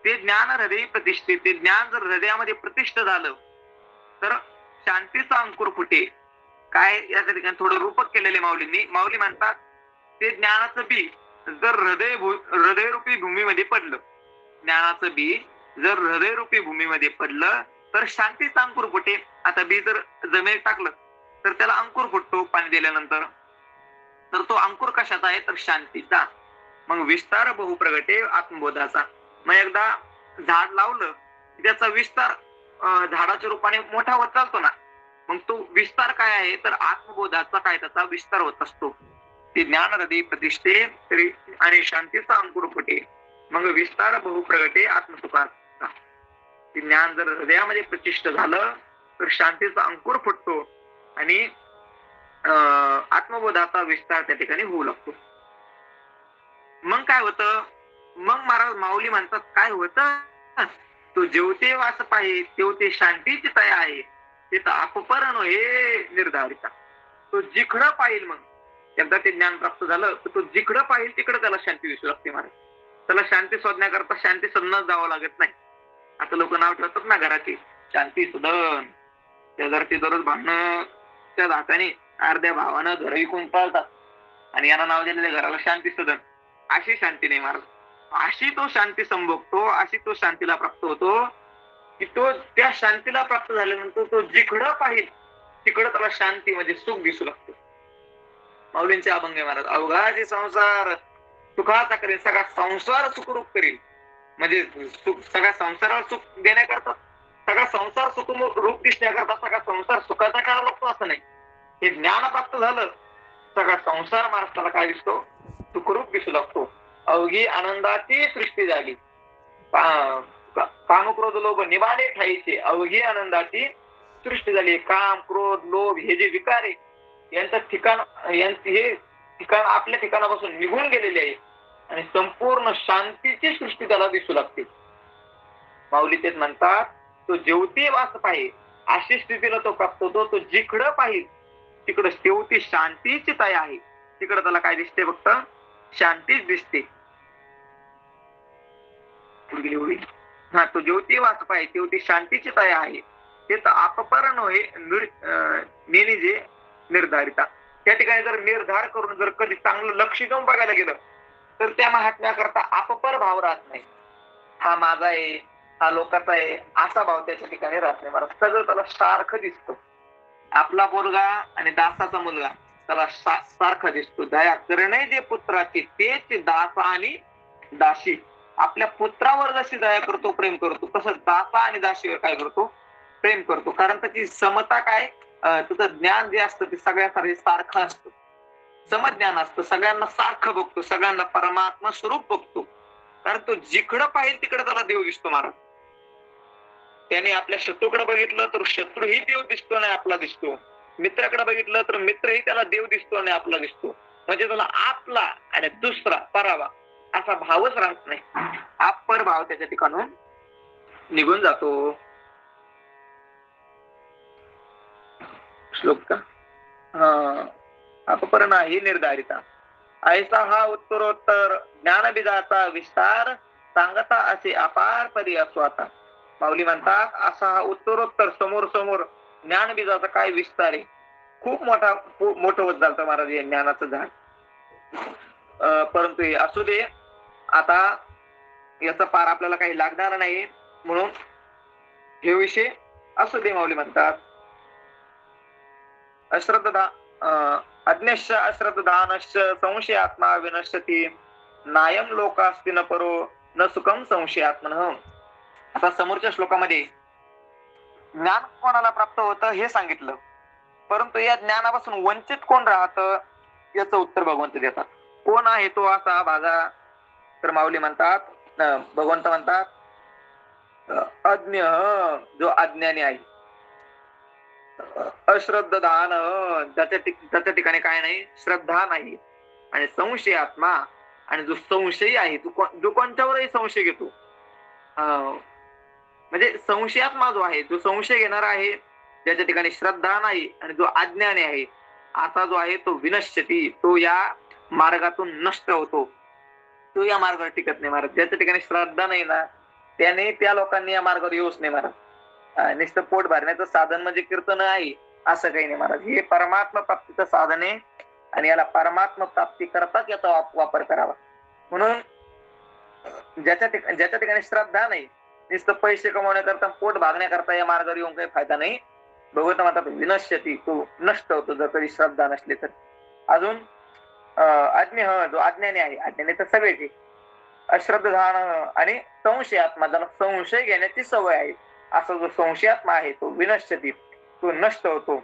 ते ज्ञान हृदय प्रतिष्ठे, ते ज्ञान जर हृदयामध्ये प्रतिष्ठ झालं तर शांतीचा अंकुर फुटे. काय याच्या ठिकाणी थोडं रूपक केलेले माऊलींनी. माऊली म्हणतात ते ज्ञानाचं बी जर हृदयरूपी भूमीमध्ये पडलं, ज्ञानाचं बी जर हृदयरूपी भूमीमध्ये पडलं तर शांतीचा अंकुर फुटे. आता बी जर जमिनीत टाकलं तर त्याला अंकुर फुटतो पाणी दिल्यानंतर. तर तो अंकुर कशाचा आहे, तर शांतीचा. मग विस्तार बहुप्रगटे आत्मबोधाचा. मग एकदा झाड लावलं त्याचा विस्तार झाडाच्या रूपाने मोठा होत चालतो ना. मग तो विस्तार काय आहे, तर आत्मबोधाचा काय त्याचा विस्तार होत असतो. ते ज्ञान हृदय प्रतिष्ठे तरी आणि शांतीचा अंकुर फुटे, मग विस्तार बहुप्रगटे आत्मसुखाचा. ते ज्ञान जर हृदयामध्ये प्रतिष्ठ झालं तर शांतीचा अंकुर फुटतो आणि आत्मबोधाचा विस्तार त्या ठिकाणी होऊ लागतो. मग काय होतं, मग महाराज माऊली म्हणतात काय होतं, तो जेवते वास पाहे तेवते शांतीची तया आहे, ते तर अपपरण हे निर्धारिता. तो जिकडं पाहिल, मग एकदा ते ज्ञान प्राप्त झालं तर तो जिकडं पाहिल तिकडं त्याला शांती दिसू लागते महाराज. त्याला शांती शोधण्याकरता शांती सदनात जावं लागत नाही. आता लोक नाव ठेवतात ना घराची, शांती सदन. त्या घरची दररोज भांडणं त्या धाकाने अर्ध्या भावानं घर विकून पळतात आणि यांना नाव दिलेले घराला शांती सदन. अशी शांती नाही महाराज. अशी तो शांती संभोगतो, अशी तो शांतीला प्राप्त होतो की तो त्या शांतीला प्राप्त झाल्यानंतर तो जिकडं पाहिल तिकडं त्याला शांती म्हणजे सुख दिसू लागतो. माऊलींचे अभंग महाराज, अवघाचे संसार सुखाचा करेल, सगळा संसार सुखरूप करेल. म्हणजे सगळ्या संसाराला सुख देण्याकरता, सगळा संसार सुखरूप दिसण्याकरता सगळा संसार सुखाचा करावा लागतो असं नाही. हे ज्ञान प्राप्त झालं सगळा संसार महाराष्ट्राला काय दिसतो, सुखरूप दिसू लागतो. अवघी आनंदाची सृष्टी झाली, काम क्रोध लोभ निवाने ठाईचे. अवघी आनंदाची सृष्टी झाली. काम क्रोध लोभ हे जे विकार आहे यांचं ठिकाण, हे ठिकाण आपल्या ठिकाणापासून निघून गेलेले आहे आणि संपूर्ण शांतीची सृष्टी त्याला दिसू लागते. माऊली तेच म्हणतात, तो जेवती वास पाहिजे अशी स्थितीला तो प्राप्त होतो. तो जिकडं पाहिजे तिकडं शेवटी शांतीची तया आहे, तिकडं त्याला काय दिसते, फक्त शांतीच दिसते. हा, तो ज्योती वाच पाहिजे तेवढी शांतीची तया आहे, ते तर अपपरण होय जे निर्धारिता. त्या ठिकाणी जर निर्धार करून जर कधी चांगलं लक्ष देऊन बघायला गेलं तर त्या महात्म्याकरता अपपर भाव राहत नाही. हा माझा आहे, हा लोकांचा आहे असा भाव त्याच्या ठिकाणी राहत नाही. मला सगळं त्याला सारखं दिसतं. आपला पोरगा आणि दासाचा मुलगा त्याला सारखा दिसतो. दया करणे जे पुत्राची तेच दास आणि दासी. आपल्या पुत्रावर जशी दया करतो, प्रेम करतो, तसं दासा आणि दासीवर काय करतो, प्रेम करतो. कारण त्याची समता काय, त्याचं ज्ञान जे असतं ते सगळ्यासाठी सारखं असतं, समज्ञान असतं, सगळ्यांना सारखं बघतो, सगळ्यांना परमात्मा स्वरूप बघतो. कारण तो जिकडं पाहिजे तिकडे त्याला देव दिसतो महाराज. त्याने आपल्या शत्रूकडे बघितलं तर शत्रूही देव दिसतो आणि आपला दिसतो, मित्राकडे बघितलं तर मित्रही त्याला देव दिसतो आणि आपला दिसतो. म्हणजे त्याला आपला आणि दुसरा परावा असा भावच राहत नाही. आप पर भाव त्याच्या ठिकाणून निघून जातो. श्लोक का अपपर नाही निर्धारिता. ऐसा हा उत्तरोत्तर ज्ञानबीजाचा विस्तार सांगता असे अपार परी अस्वाता. माऊली म्हणतात असा हा उत्तरोत्तर समोर समोर ज्ञानबीजाचा काय विस्तार आहे. खूप मोठं होत चालतं महाराज हे ज्ञानाचं झाड. परंतु हे असू दे, आता याचा पार आपल्याला काही लागणार नाही, म्हणून हे विषय असू दे. माऊली म्हणतात अश्रद्धा अज्ञश्च अश्रद्धानश्च संशयात्मा विनश्यति नायम लोकास्ति न परो न सुखम संशयात्मनः. आता समोरच्या श्लोकामध्ये ज्ञान कोणाला प्राप्त होतं हे सांगितलं, परंतु या ज्ञानापासून वंचित कोण राहतं याचं उत्तर भगवंत देतात. कोण आहे तो असा भागा, तर माऊली म्हणतात, भगवंत म्हणतात अज्ञ, जो अज्ञानी आहे, अश्रद्धान, ज्याच्या ठिकाणी काय नाही, श्रद्धा नाही, आणि संशयात्मा, आणि जो संशयी आहे, जो कोणत्यावरही संशय घेतो, म्हणजे संशयात्मा जो आहे, जो संशय घेणारा आहे, ज्याच्या ठिकाणी श्रद्धा नाही आणि जो अज्ञानी आहे, असा जो आहे तो विनश्यती, तो या मार्गातून नष्ट होतो, तो या मार्गावर टिकत नाही महाराज. ज्याच्या ठिकाणी श्रद्धा नाही ना, त्याने त्या लोकांनी या मार्गावर येऊच नाही महाराज. नुसतं पोट भरण्याचं साधन म्हणजे कीर्तन आहे असं काही नाही महाराज. हे परमात्मा प्राप्तीचं साधन आहे आणि याला परमात्मा प्राप्ती करताच याचा वापर करावा. म्हणून ज्याच्या ठिकाणी श्रद्धा नाही, नुसतं पैसे कमवण्याकरता, पोट भागण्याकरता या मार्गावर येऊन काही फायदा नाही. भगवंत म्हणतात विनश्यती, तो नष्ट होतो जर कधी श्रद्धा नसली तर. अजून अज्ञ, जो अज्ञानी आहे, अज्ञानी तर सगळेच, अश्रद्धान आणि संशयात्मा, ज्याला संशय घेण्याची सवय आहे, असा जो संशयात्मा आहे तो विनश्यती, तो नष्ट होतो.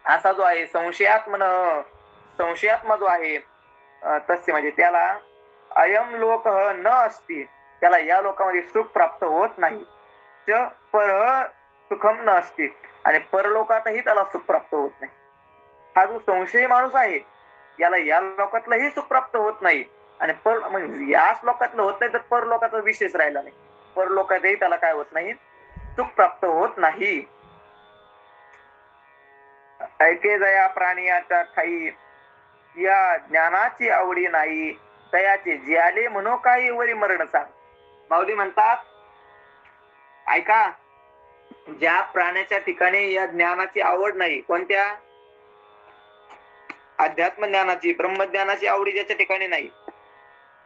असा जो आहे संशयात्मन, संशयात्मा जो आहे तसे म्हणजे त्याला अयम लोक न असती, त्याला या लोकांमध्ये सुख प्राप्त होत नाही. पर सुखम न असती, आणि परलोकातही त्याला सुख प्राप्त होत नाही. हा जो संशयी माणूस आहे याला या लोकातलंही सुख प्राप्त होत नाही, आणि म्हणजे याच लोकातलं होत नाही तर परलोकाचा विशेष राहिला नाही. परलोकातही त्याला काय होत नाही, सुख प्राप्त होत नाही. ऐके जया प्राणियाच्या ठाई, या ज्ञानाची आवडी नाही, तयाचे जियाले म्हणो काही वरी मरण सांग. माऊली म्हणतात ऐका, ज्या प्राण्याच्या ठिकाणी या ज्ञानाची आवड नाही, कोणत्या, अध्यात्म ज्ञानाची, ब्रह्मज्ञानाची आवडी ज्याच्या ठिकाणी नाही,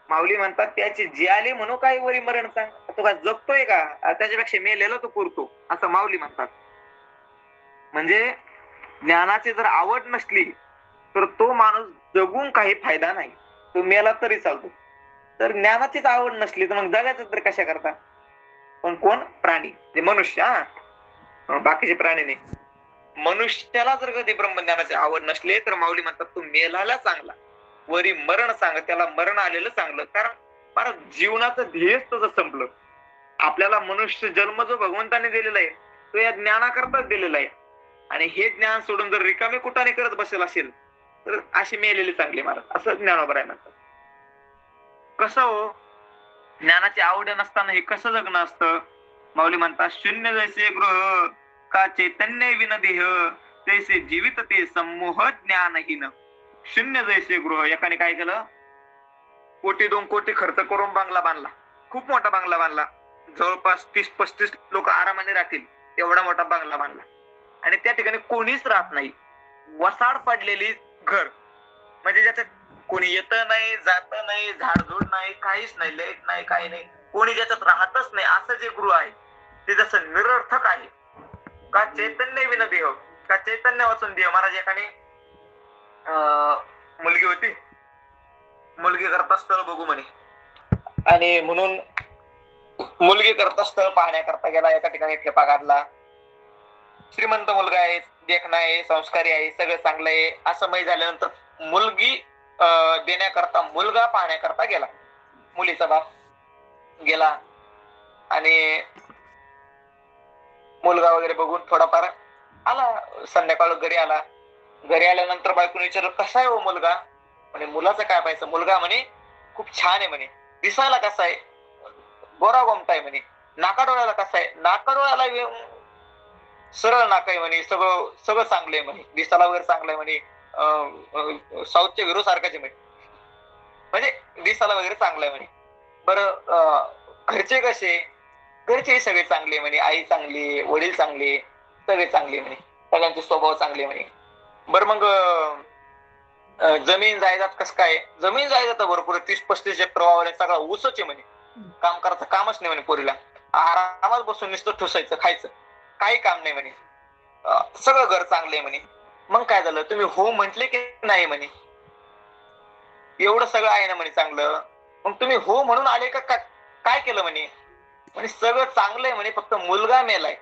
माऊली म्हणतात त्याची जियाले म्हणू काही वरी मरण सांग. तो का जगतोय का, त्याच्यापेक्षा मेलेला तो पुरतो, असं माऊली म्हणतात. म्हणजे ज्ञानाची जर आवड नसली तर तो माणूस जगून काही फायदा नाही, तो मेला तरी चालतो. तर ज्ञानाचीच आवड नसली तर मग जगायचं तर कशा करता. पण कोण, प्राणी, जे मनुष्य, बाकीचे प्राणी नाही. मनुष्याला जर कधी ब्रह्मज्ञानाची आवड नसली तर माऊली म्हणतात तो मेलाला चांगला, वरी मरण सांग, त्याला मरण आलेलं चांगलं. कारण मला जीवनाचं ध्येयच तसं संपलं. आपल्याला मनुष्य जन्म जो भगवंताने दिलेला आहे तो या ज्ञानाकरताच दिलेला आहे, आणि हे ज्ञान सोडून जर रिकामे कुटाने करत बसेल असेल तर अशी मेलेली चांगली महाराज, असं ज्ञानोबा आहे म्हणतात. कसं हो, ज्ञानाची आवड नसताना हे कसं जगणं असतं. माऊली म्हणतात शून्य जैसे गृह का चैतन्य विन देह, तैसे जीवित ते सम्मोह ज्ञानहीन. शून्य जैसे गृह, एकाने काय केलं, 1-2 कोटी खर्च करून बांगला बांधला, खूप मोठा बांगला बांधला, जवळपास 30-35 लोक आरामाने राहतील एवढा मोठा बांगला बांधला, आणि त्या ठिकाणी कोणीच राहत नाही, वसाड पडलेली घर, म्हणजे ज्याच्यात कोणी येत नाही, जात नाही, झाडझूड नाही, काहीच नाही, लाईट नाही, काही नाही, कोणी ज्याच्यात राहतच नाही, असं जे गृह आहे ते जसं निरर्थक आहे. का चैतन्य विन देह, का चैतन्य वाचून देह. महाराज एकाने मुलगी होती, मुलगी करता स्थळ बघू म्हणे, आणि म्हणून मुलगी करता स्थळ पाहण्याकरता गेला. एका ठिकाणी ठेपा काढला. श्रीमंत मुलगा आहे, देखणा आहे, संस्कारी आहे, सगळं चांगलं आहे असं माहीत झाल्यानंतर मुलगी देण्याकरता मुलगा पाहण्याकरता गेला. मुलीचा बाप गेला आणि मुलगा वगैरे बघून थोडाफार आला. संध्याकाळ घरी आला. घरी आल्यानंतर बायकोने विचारलं, कसा आहे हो मुलगा? म्हणे मुलाचं काय पाहायचं, मुलगा म्हणे खूप छान आहे म्हणे. दिसायला कसा आहे? गोरा गोमटा आहे म्हणे. नाकाडोळ्याला कसा आहे? नाकाडोळ्याला सरळ नाक आहे म्हणे. सगळं सगळं चांगलं आहे म्हणे. दिसायला वगैरे चांगलं आहे म्हणे. साऊथच्या हिरो सारखाच आहे म्हणे. म्हणजे दिसायला वगैरे चांगलं आहे म्हणे. बरं घरचे कसे? घरचे सगळे चांगले म्हणे. आई चांगली, वडील चांगले, सगळे चांगले म्हणे. सगळ्यांचे स्वभाव चांगले म्हणे. बरं मग जमीन जायदाद कसं काय? जमीन जायदाद भरपूर 30-35 एकर वावर आहे. सगळा ऊसच आहे म्हणे. काम करायचं कामच नाही म्हणे पोरीला. आरामात बसून नुसतं ठुसायचं, खायचं, काही काम नाही म्हणे. सगळं घर चांगलं आहे म्हणे. मग काय झालं? तुम्ही हो म्हटले की नाही म्हणे? एवढं सगळं आहे ना म्हणे चांगलं, मग तुम्ही हो म्हणून आले का? काय केलं म्हणे? म्हणे सगळं चांगलं आहे म्हणे, फक्त मुलगा मेलाय.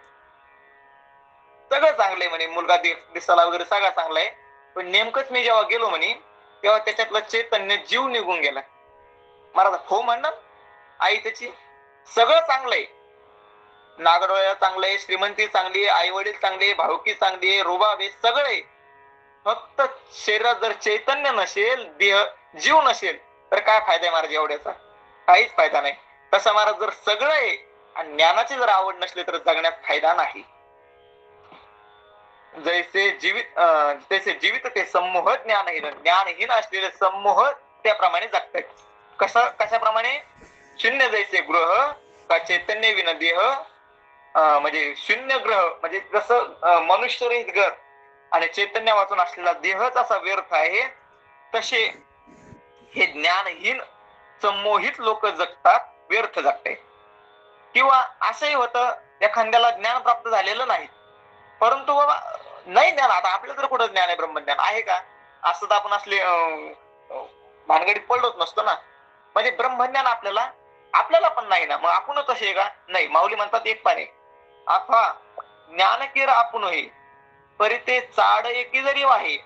सगळं चांगलंय म्हणे, मुलगा दिसायला वगैरे सगळं चांगला आहे, पण नेमकंच मी जेव्हा गेलो म्हणे तेव्हा त्याच्यातलं चैतन्य जीव निघून गेला. महाराज हो म्हणणार, आई त्याची सगळं चांगलंय, नागडोळ्या चांगलंय, श्रीमंती चांगली, आई वडील चांगले, भावकी चांगली, रुबाब आहे, सगळे. फक्त शरीरात जर चैतन्य नसेल, देह जीव नसेल तर काय फायदा आहे महाराज एवढ्याचा? काहीच फायदा नाही. तसं महाराज जर सगळं आहे आणि ज्ञानाची जर आवड नसली तर जगण्यात फायदा नाही. जैसे जीवित तैसे जीवित ते संमोह ज्ञानहीन, ज्ञानहीन असलेले संमोह त्याप्रमाणे जगतात. कशाप्रमाणे? शून्य जैसे गृह का चैतन्य विन देह, म्हणजे शून्य ग्रह म्हणजे जसं मनुष्य रहित घर आणि चैतन्य वाचून असलेला देहच असा व्यर्थ आहे, तसे हे ज्ञानहीन संमोहित लोक जगतात, व्यर्थ जगतात. किंवा असंही होतं, एखाद्याला ज्ञान प्राप्त झालेलं नाही, परंतु बाबा नाही ज्ञान, आता आपलं तर कुठं ज्ञान आहे, ब्रह्मज्ञान आहे का? असं तर आपण असले भानगडीत पडलोच नसतो ना. म्हणजे ब्रह्मज्ञान आपल्याला पण नाही ना, मग आपण तसे आहे का? नाही. माऊली म्हणतात एक पाने अथवा ज्ञान केर आपण होई परी ते चाड एकी जरी वाहे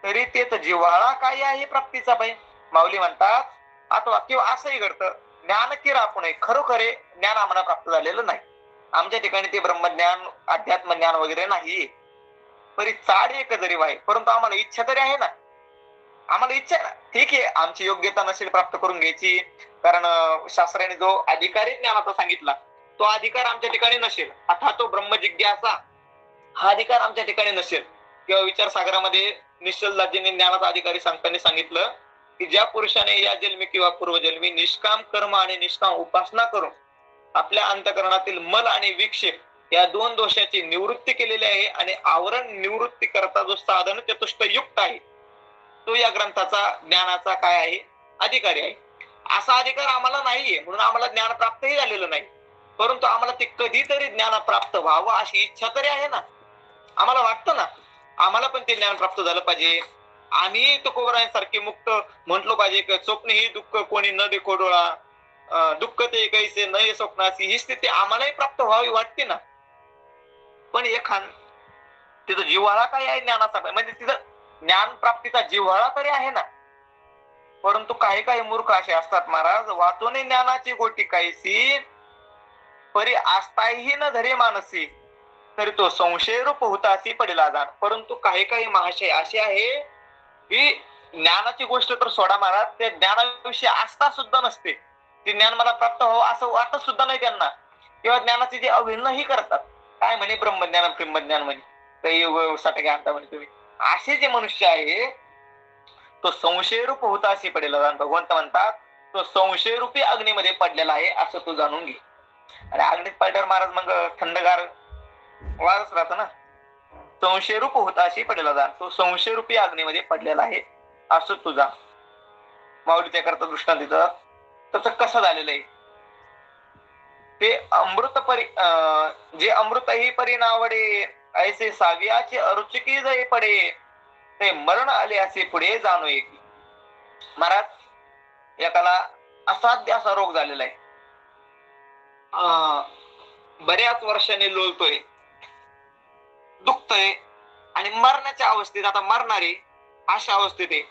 तरी तेच जिव्हाळा काय आहे प्राप्तीचा पाय. माऊली म्हणतात अथवा किंवा असंही घडतं, ज्ञान केर आपण आहे, खरोखरे ज्ञान आम्हाला प्राप्त झालेलं नाही. आमच्या ठिकाणी ते ब्रह्मज्ञान, अध्यात्म ज्ञान वगैरे नाही. परी चाड एक जरी वाहे, परंतु आम्हाला इच्छा तरी आहे ना. आम्हाला इच्छा ना, ठीक आहे, आमची योग्यता नसेल प्राप्त करून घ्यायची, कारण शास्त्राने जो अधिकारी ज्ञानाचा सांगितला तो अधिकार आमच्या ठिकाणी नसेल, अथा तो ब्रह्मजिज्ञासा हा अधिकार आमच्या ठिकाणी नसेल, किंवा विचारसागरामध्ये निश्चलदाजींनी ज्ञानाचा अधिकारी सांगताना सांगितलं की ज्या पुरुषाने या जन्मी किंवा पूर्वजन्मी निष्काम कर्म आणि निष्काम उपासना करून आपल्या अंतकरणातील मल आणि विक्षेप या दोन दोषाची निवृत्ती केलेली आहे आणि आवरण निवृत्ती करता जो साधन चतुष्ट युक्त आहे, तो या ग्रंथाचा ज्ञानाचा काय आहे? अधिकारी आहे. असा अधिकार आम्हाला नाहीये, म्हणून आम्हाला ज्ञान प्राप्तही झालेलं नाही. परंतु आम्हाला ते कधीतरी ज्ञान प्राप्त व्हावं अशी इच्छा तरी आहे ना. आम्हाला वाटतं ना आम्हाला पण ते ज्ञान प्राप्त झालं पाहिजे. आम्ही तुकोबरायांसारखे मुक्त म्हटलो पाहिजे, स्वप्न ही दुःख कोणी न देखो डोळा, दुःख ते कैसे न स्वप्नाची, ही स्थिती आम्हालाही प्राप्त व्हावी वाटते ना. पण एखाद तिथं जिव्हाळा काय आहे ज्ञानाचा, म्हणजे तिथं ज्ञान प्राप्तीचा जिव्हाळा तरी आहे ना. परंतु काही काही मूर्ख असे असतात महाराज, वाचोने ज्ञानाची गोटी काहीसी परी आस्थाही न धरे मानसी तरी तो संशय रूप होतासी पडला जाण. परंतु काही काही महाशय असे आहे की ज्ञानाची गोष्ट तर सोडा महाराज, त्या ज्ञानाविषयी आस्था सुद्धा नसते. ते ज्ञान मला प्राप्त व्हावं असं वाटत सुद्धा नाही त्यांना, किंवा ज्ञानाची जे अवहेलनाही करतात. काय म्हणे ब्रह्मज्ञान ब्रह्मज्ञान म्हणे, काही साठी आणता म्हणे तुम्ही. असे जे मनुष्य आहे तो संशय रूप होतासी पडलेला जाण. भगवंत म्हणतात तो संशय रूपी अग्नीमध्ये पडलेला आहे असं तू जाणून घे. आणि अग्नीत पडल्यावर महाराज मग थंडगार वारच राहतो ना. संशय रूप होताशी पडलेला जाण, तो संशय रूपी अग्नीमध्ये पडलेला आहे असं तुझा. माऊली त्याकरता दृष्टांत देतात. तसं कसं झालेलं आहे ते अमृत जे अमृत ही परी नावडे ऐसे सावियाचे अरुचिकी जय पडे ते मरण आले असे पुढे जाणू येते. महाराज एकाला असाध्य असा रोग झालेला आहे. बऱ्याच वर्षांनी लोळतोय, दुखतोय आणि मरणाच्या अवस्थेत, आता मरणारे अशा अवस्थेत आहे.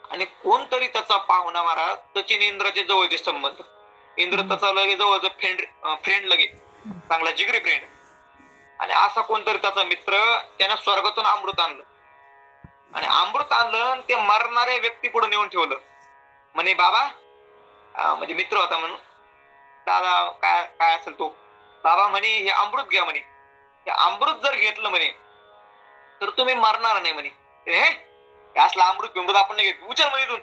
आणि कोणतरी त्याचा पाहुणा महाराज, सचिन इंद्राचे जवळचे संबंध, इंद्र त्याचा लगे जवळचा फ्रेंड लगे, चांगला जिगरी फ्रेंड. आणि असा कोणतरी त्याचा मित्र, त्यानं स्वर्गातून अमृत आणलं आणि अमृत आणलं ते मरणाऱ्या व्यक्ती पुढे नेऊन ठेवलं. म्हणे बाबा, म्हणजे मित्र होता म्हणून, दादा काय काय असेल तो, बाबा म्हणे हे अमृत घ्या म्हणे, हे अमृत जर घेतलं म्हणे तर तुम्ही मरणार नाही म्हणे. हे असला अमृत घेऊन आपण नाही घेत, उचल म्हणे इथून.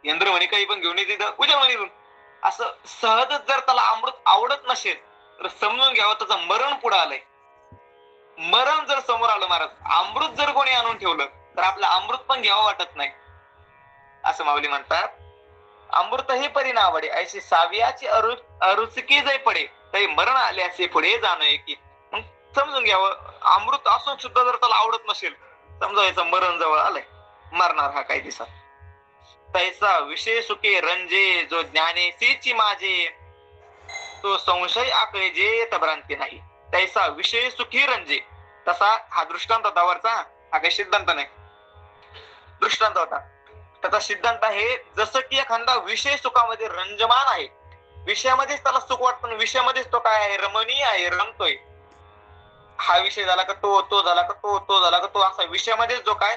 इंद्र म्हणे काही पण घेऊन येते, उचल म्हणे इथून. असं सहजच जर त्याला अमृत आवडत नसेल तर समजून घ्यावं त्याचं मरण पुढे आलंय. मरण जर समोर आलं महाराज, अमृत जर कोणी आणून ठेवलं तर आपलं अमृत पण घ्यावं वाटत नाही. असं माऊली म्हणतात, अमृत ही परिणावडे ऐशी सावियाची अरुचकी जय पडे तरी मरण आले असे पुढे जाणं की. मग समजून घ्यावं, अमृत असून सुद्धा जर त्याला आवडत नसेल, समजायचं मरण जवळ आलंय, मरणार हा काही दिवसात. तैसा विषय सुखे रंजे जो ज्ञानेसीची माझे, तो संशय आकळे जे तभ्रांती नाही. तैसा विषय सुखी रंजे, तसा हा दृष्टांत होता वरचा, हा काही सिद्धांत नाही, दृष्टांत होता. त्याचा सिद्धांत आहे, जसं की एखादा विषय सुखामध्ये रंजमान आहे, विषयामध्येच त्याला सुख वाटतं, विषयामध्येच तो काय आहे, रमणीय आहे, रमतोय. हा विषय झाला का तो झाला का तो झाला का तो, असा विषयामध्ये जो काय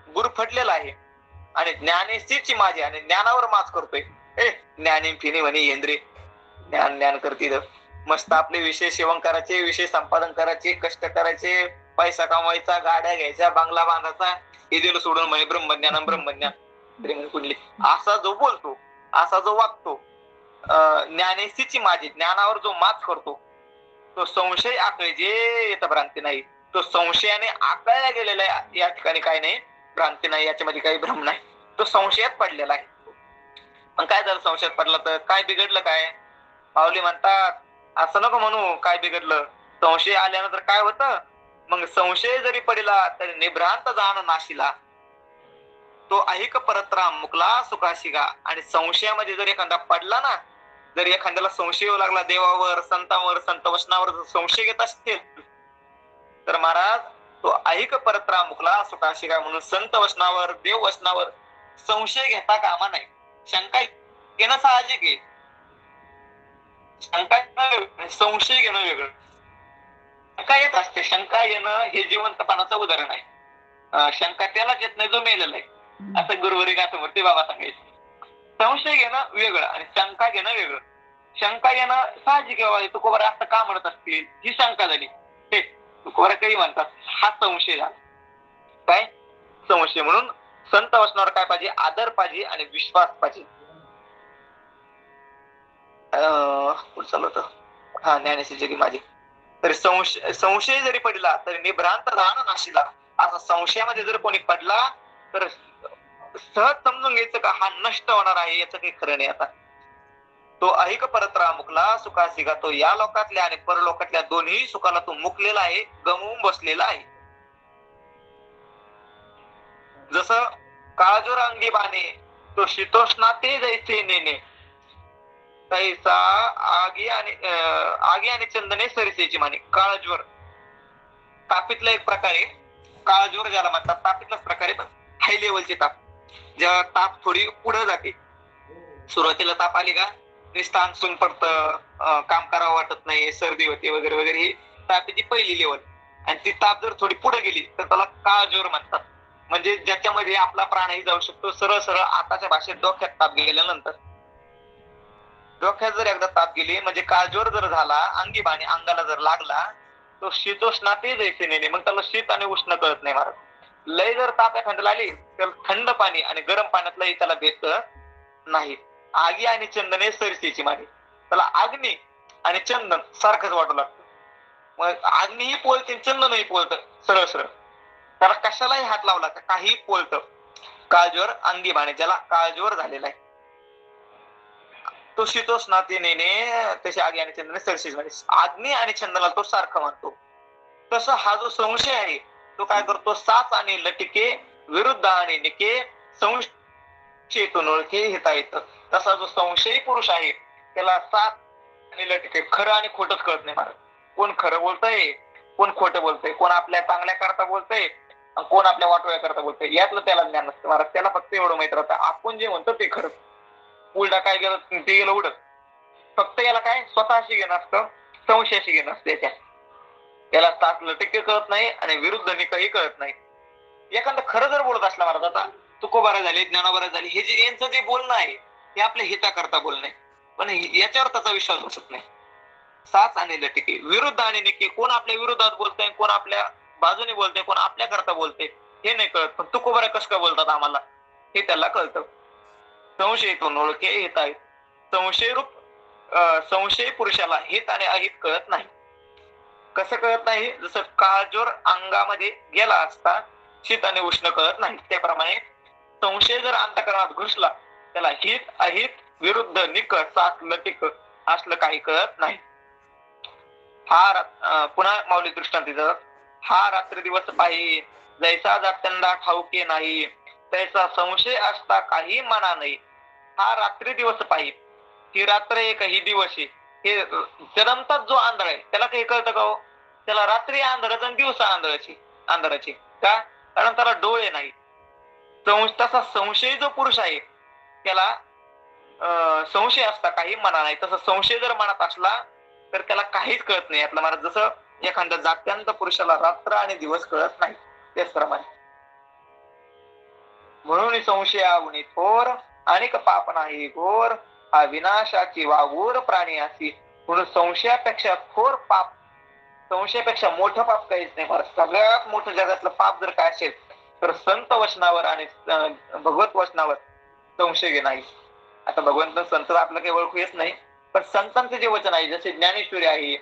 गुरफटलेला आहे. आणि ज्ञानेसीची माझी, आणि ज्ञानावर माच करतोय. ज्ञानी फिनी म्हणे इंद्रिय, ज्ञान ज्ञान करतील, मस्त आपले विषय सेवन करायचे, विषय संपादन करायचे, कष्ट करायचे, पैसा कमवायचा, गाड्या घ्यायच्या, बांगला बांधायचा, हे दिलं सोडून म्हणे ब्रह्मज्ञान ब्रह्मज्ञान कुंडली. असा जो बोलतो, असा जो वागतो, ज्ञानेसीची माझी, ज्ञानावर जो माच करतो, तो संशय आकळे जे भ्रांती नाही. तो संशयाने आकळला गेलेला आहे, या ठिकाणी काय नाही, भ्रांती नाही, याच्यामध्ये काही भ्रम नाही, तो संशयात पडलेला आहे. पण काय झालं, संशयात पडला तर काय बिघडलं, काय माऊली म्हणतात, असं नको म्हणू काय बिघडलं, संशय आल्यानंतर काय होतं, मग संशय जरी पडला तरी निभ्रांत जाण नाशिला, तो ऐक परतराम मुकला सुखाशिगा. आणि संशयामध्ये जर एखादा पडला ना, जर एखाद्याला संशय येऊ लागला देवावर, संतांवर, संत वचनावर जर संशय घेत असतील तर महाराज, तो ऐक परतराम मुकला सुखाशिगा, म्हणून संत वचनावर, देव वचनावर संशय घेता कामा नाही. शंका घेणं साहजिक आहे, शंका संशय घेणं वेगळं. शंका येत असते, शंका येणं हे जिवंतपणाचं उदाहरण आहे. शंका त्यालाच येत नाही जो मेलेला आहे, असं गुरुवारी गाथामूर्ती बाबा सांगायचे. संशय घेणं वेगळं आणि शंका घेणं वेगळं. शंका येणं साहजिक आहे, तुकोबा असं का म्हणत असतील, ही शंका झाली. हे तुकोबा काही म्हणतात, हा संशय झाला. काय संशय? म्हणून संत वचनावर काय पाहिजे, आदर पाहिजे आणि विश्वास पाहिजे. चालू होतं, हा ज्ञानेसी जगी माझी. तरी संशय जरी पडला तरी निभ्रांत राहणं नाशिला. असा संशयामध्ये जर कोणी पडला तर सहज समजून घ्यायचं का हा नष्ट होणार आहे, याचं काही खरं नाही. आता तो ऐक परतरा मुकला सुखासिगा, तो या लोकातल्या आणि परलोकातल्या दोन्ही सुखाला तो मुकलेला आहे, गमवून बसलेला आहे. जसं काळजोर अंगी बाणे, तो शीतोष्णा ते जैसे नेणे, तैसा आगी आणि चंदने सरिसेची माने. काळज्वर तापीतला एक प्रकारे, काळज्वर ज्याला म्हणतात, तापीतलाच प्रकारे, पण हाय लेवलचे ताप, जेव्हा ताप थोडी पुढे जाते, सुरुवातीला ताप आली का निस्तान सुन पडतं, काम करावं वाटत नाही, सर्दी होते वगैरे वगैरे, ही तापाची पहिली लेवल. आणि ती ताप जर थोडी पुढे गेली तर त्याला काळज्वर म्हणतात. म्हणजे ज्याच्यामध्ये आपला प्राणही जाऊ शकतो. सरळ सरळ आताच्या भाषेत डोक्यात ताप गेल्यानंतर, डोक्यात जर एकदा ताप गेली म्हणजे काळजोर जर झाला, अंगी बाणी अंगाला जर लागला, तो शीतोष्णा ते जैसे नेणे, मग त्याला शीत आणि उष्ण कळत नाही महाराज. लय जर ताप एखाद्याला आली तर थंड पाणी आणि गरम पाण्यातलंही त्याला भेट नाही. आगी आणि चंदने सरसीची माने, त्याला अग्नी आणि चंदन सारखंच वाटू लागतं. मग अग्नीही पोलते, चंदनही पोलतं, सरळ सरळ त्याला कशालाही हात लावला का काही पोलतं. काळजोर अंगी बाणे, ज्याला काळजोर झालेला आहे, तो शीतोष्णा ते नेणे, तसे आगी आणि चंदने सरसीची माने. अग्नी आणि चंदनाला तो सारखं मानतो. तसं हा जो संशय आहे तो काय करतो, साच आणि लटिके विरुद्ध आणि निके संशयेतून ओळखे घेता येतं. तसा जो संशयी पुरुष आहे त्याला सात आणि लटके, खरं आणि खोटच कळत नाही महाराज. कोण खरं बोलतंय, कोण खोटं बोलतंय, कोण आपल्या चांगल्या करता बोलतंय, कोण आपल्या वाटोळ्या करता बोलतंय, यातलं त्याला ज्ञान नसतं महाराज. त्याला फक्त एवढं माहित राहतं आपण जे म्हणतो ते खरं, उलटा काय गेलं ते गेलं उडत. फक्त याला काय स्वतःशी घेणं असतं, संशयाशी घेणं असतं. याच्यात त्याला सात लटके कळत नाही आणि विरुद्ध निकही कळत नाही. एखादं खरं जर बोलत असला महाराज, आता तुकोबारा झाले, ज्ञानोबारा झाली, हे जे यांचं जे बोलणं आहे ते आपल्या हिताकरता बोलणं आहे, पण याच्यावर त्याचा विश्वास बसत नाही. सात आणि लटके, विरुद्ध आणि निके, कोण आपल्या विरोधात बोलतंय, कोण आपल्या बाजूने बोलतंय, कोण आपल्या करता बोलतंय हे नाही कळत. पण तुकोबारा कसं काय बोलतात आम्हाला हे त्याला कळतं. संशयेतून ओळखे येत आहेत. संशयरूप संशय पुरुषाला हित आणि अहित कळत नाही. कसं कळत नाही? जसं काळजोर अंगामध्ये गेला असता शीत आणि उष्ण कळत नाही, त्याप्रमाणे संशय जर अंतःकरणात घुसला त्याला हित अहित विरुद्ध निक सात लटिक असलं काही कळत नाही. हा पुन्हा माऊली दृष्टांत देतात. हा रात्री दिवस पाही जैसा जात्यंदा ठाऊके नाही, तैसा संशय असता काही मना नाही. हा रात्री दिवस पाही, ही रात्र एक ही दिवस आहे, हे जन्मताच जो आंधळ आहे त्याला काही कळतं का हो? त्याला रात्री आंधळच आणि दिवसा आंधळाची का? कारण त्याला डोळे नाही. तसा संशयी जो पुरुष आहे त्याला संशय असता काही मना नाही. तसा संशय जर मनात असला तर त्याला काहीच कळत नाही यातलं महाराज. जसं एखाद्या जात्यांत पुरुषाला रात्र आणि दिवस कळत नाही त्याचप्रमाणे. म्हणून संशयाहुनी थोर अनेक पाप नाही घोर, हा विनाशाची वाघूर प्राणी असी. म्हणून संशयापेक्षा थोर पाप, संशयापेक्षा मोठं पाप काहीच नाही महाराज. सगळ्यात मोठं जगातलं पाप जर काय असेल तर संत वचनावर आणि भगवत वचनावर संशय घे नाही. आता भगवंत संत आपलं काही ओळखू येत नाही, पण संतांचे जे वचन आहे, जसे ज्ञानेश्वरी आहे,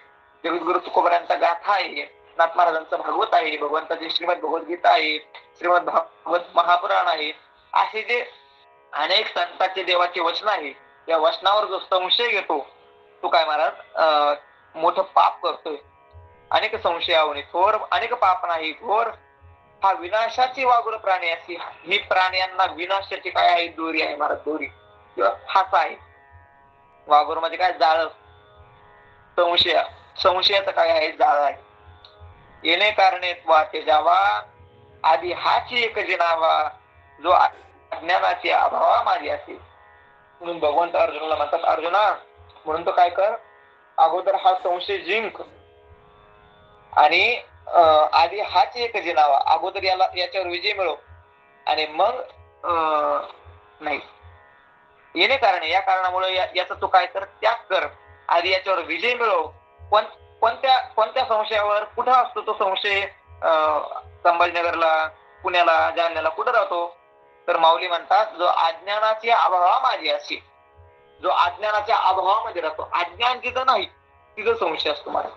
जगद्गुरु तुकोबारांचा गाथा आहे, नाथ महाराजांचं भागवत आहे, भगवंताची श्रीमद भगवद्गीता आहे, श्रीमद भागवत महापुराण आहे, असे जे अनेक संतांचे देवाचे वचन आहे, या वचनावर जो संशय घेतो तो काय महाराज मोठं पाप करतोय. अनेक संशयावनी थोर अनेक पाप नाही घोर, हा विनाशाची वाघूर प्राणी अशी. ही प्राण्यांना विनाशाची काय आहे? दोरी आहे महाराज, दोरी किंवा फासा आहे. वाघूर म्हणजे काय? जाळ. संशयाचं काय आहे? जाळ आहे. येणे कारणे वाटे जावा, आधी हाची एक जिनावा, जो अज्ञानाची अभावा माझी असेल. म्हणून भगवंत अर्जुनाला म्हणतात, अर्जुना म्हणून तो काय कर, अगोदर हा संशय जिंक आणि आधी हाच एक जिनावा, अगोदर याच्यावर विजय मिळव आणि मग नाही येणे कारण, या कारणामुळे याचा तू काय कर, त्याग कर, आधी याच्यावर विजय मिळव. पण कोणत्या संशयावर? कुठं असतो तो संशय? संभाजीनगरला, पुण्याला, जालन्याला कुठं राहतो? तर माऊली म्हणतात, जो अज्ञानाची अभावा माझी अशी, जो अज्ञानाच्या अभावामध्ये राहतो, अज्ञान जिथं नाही तिथं संशय असतो महाराज.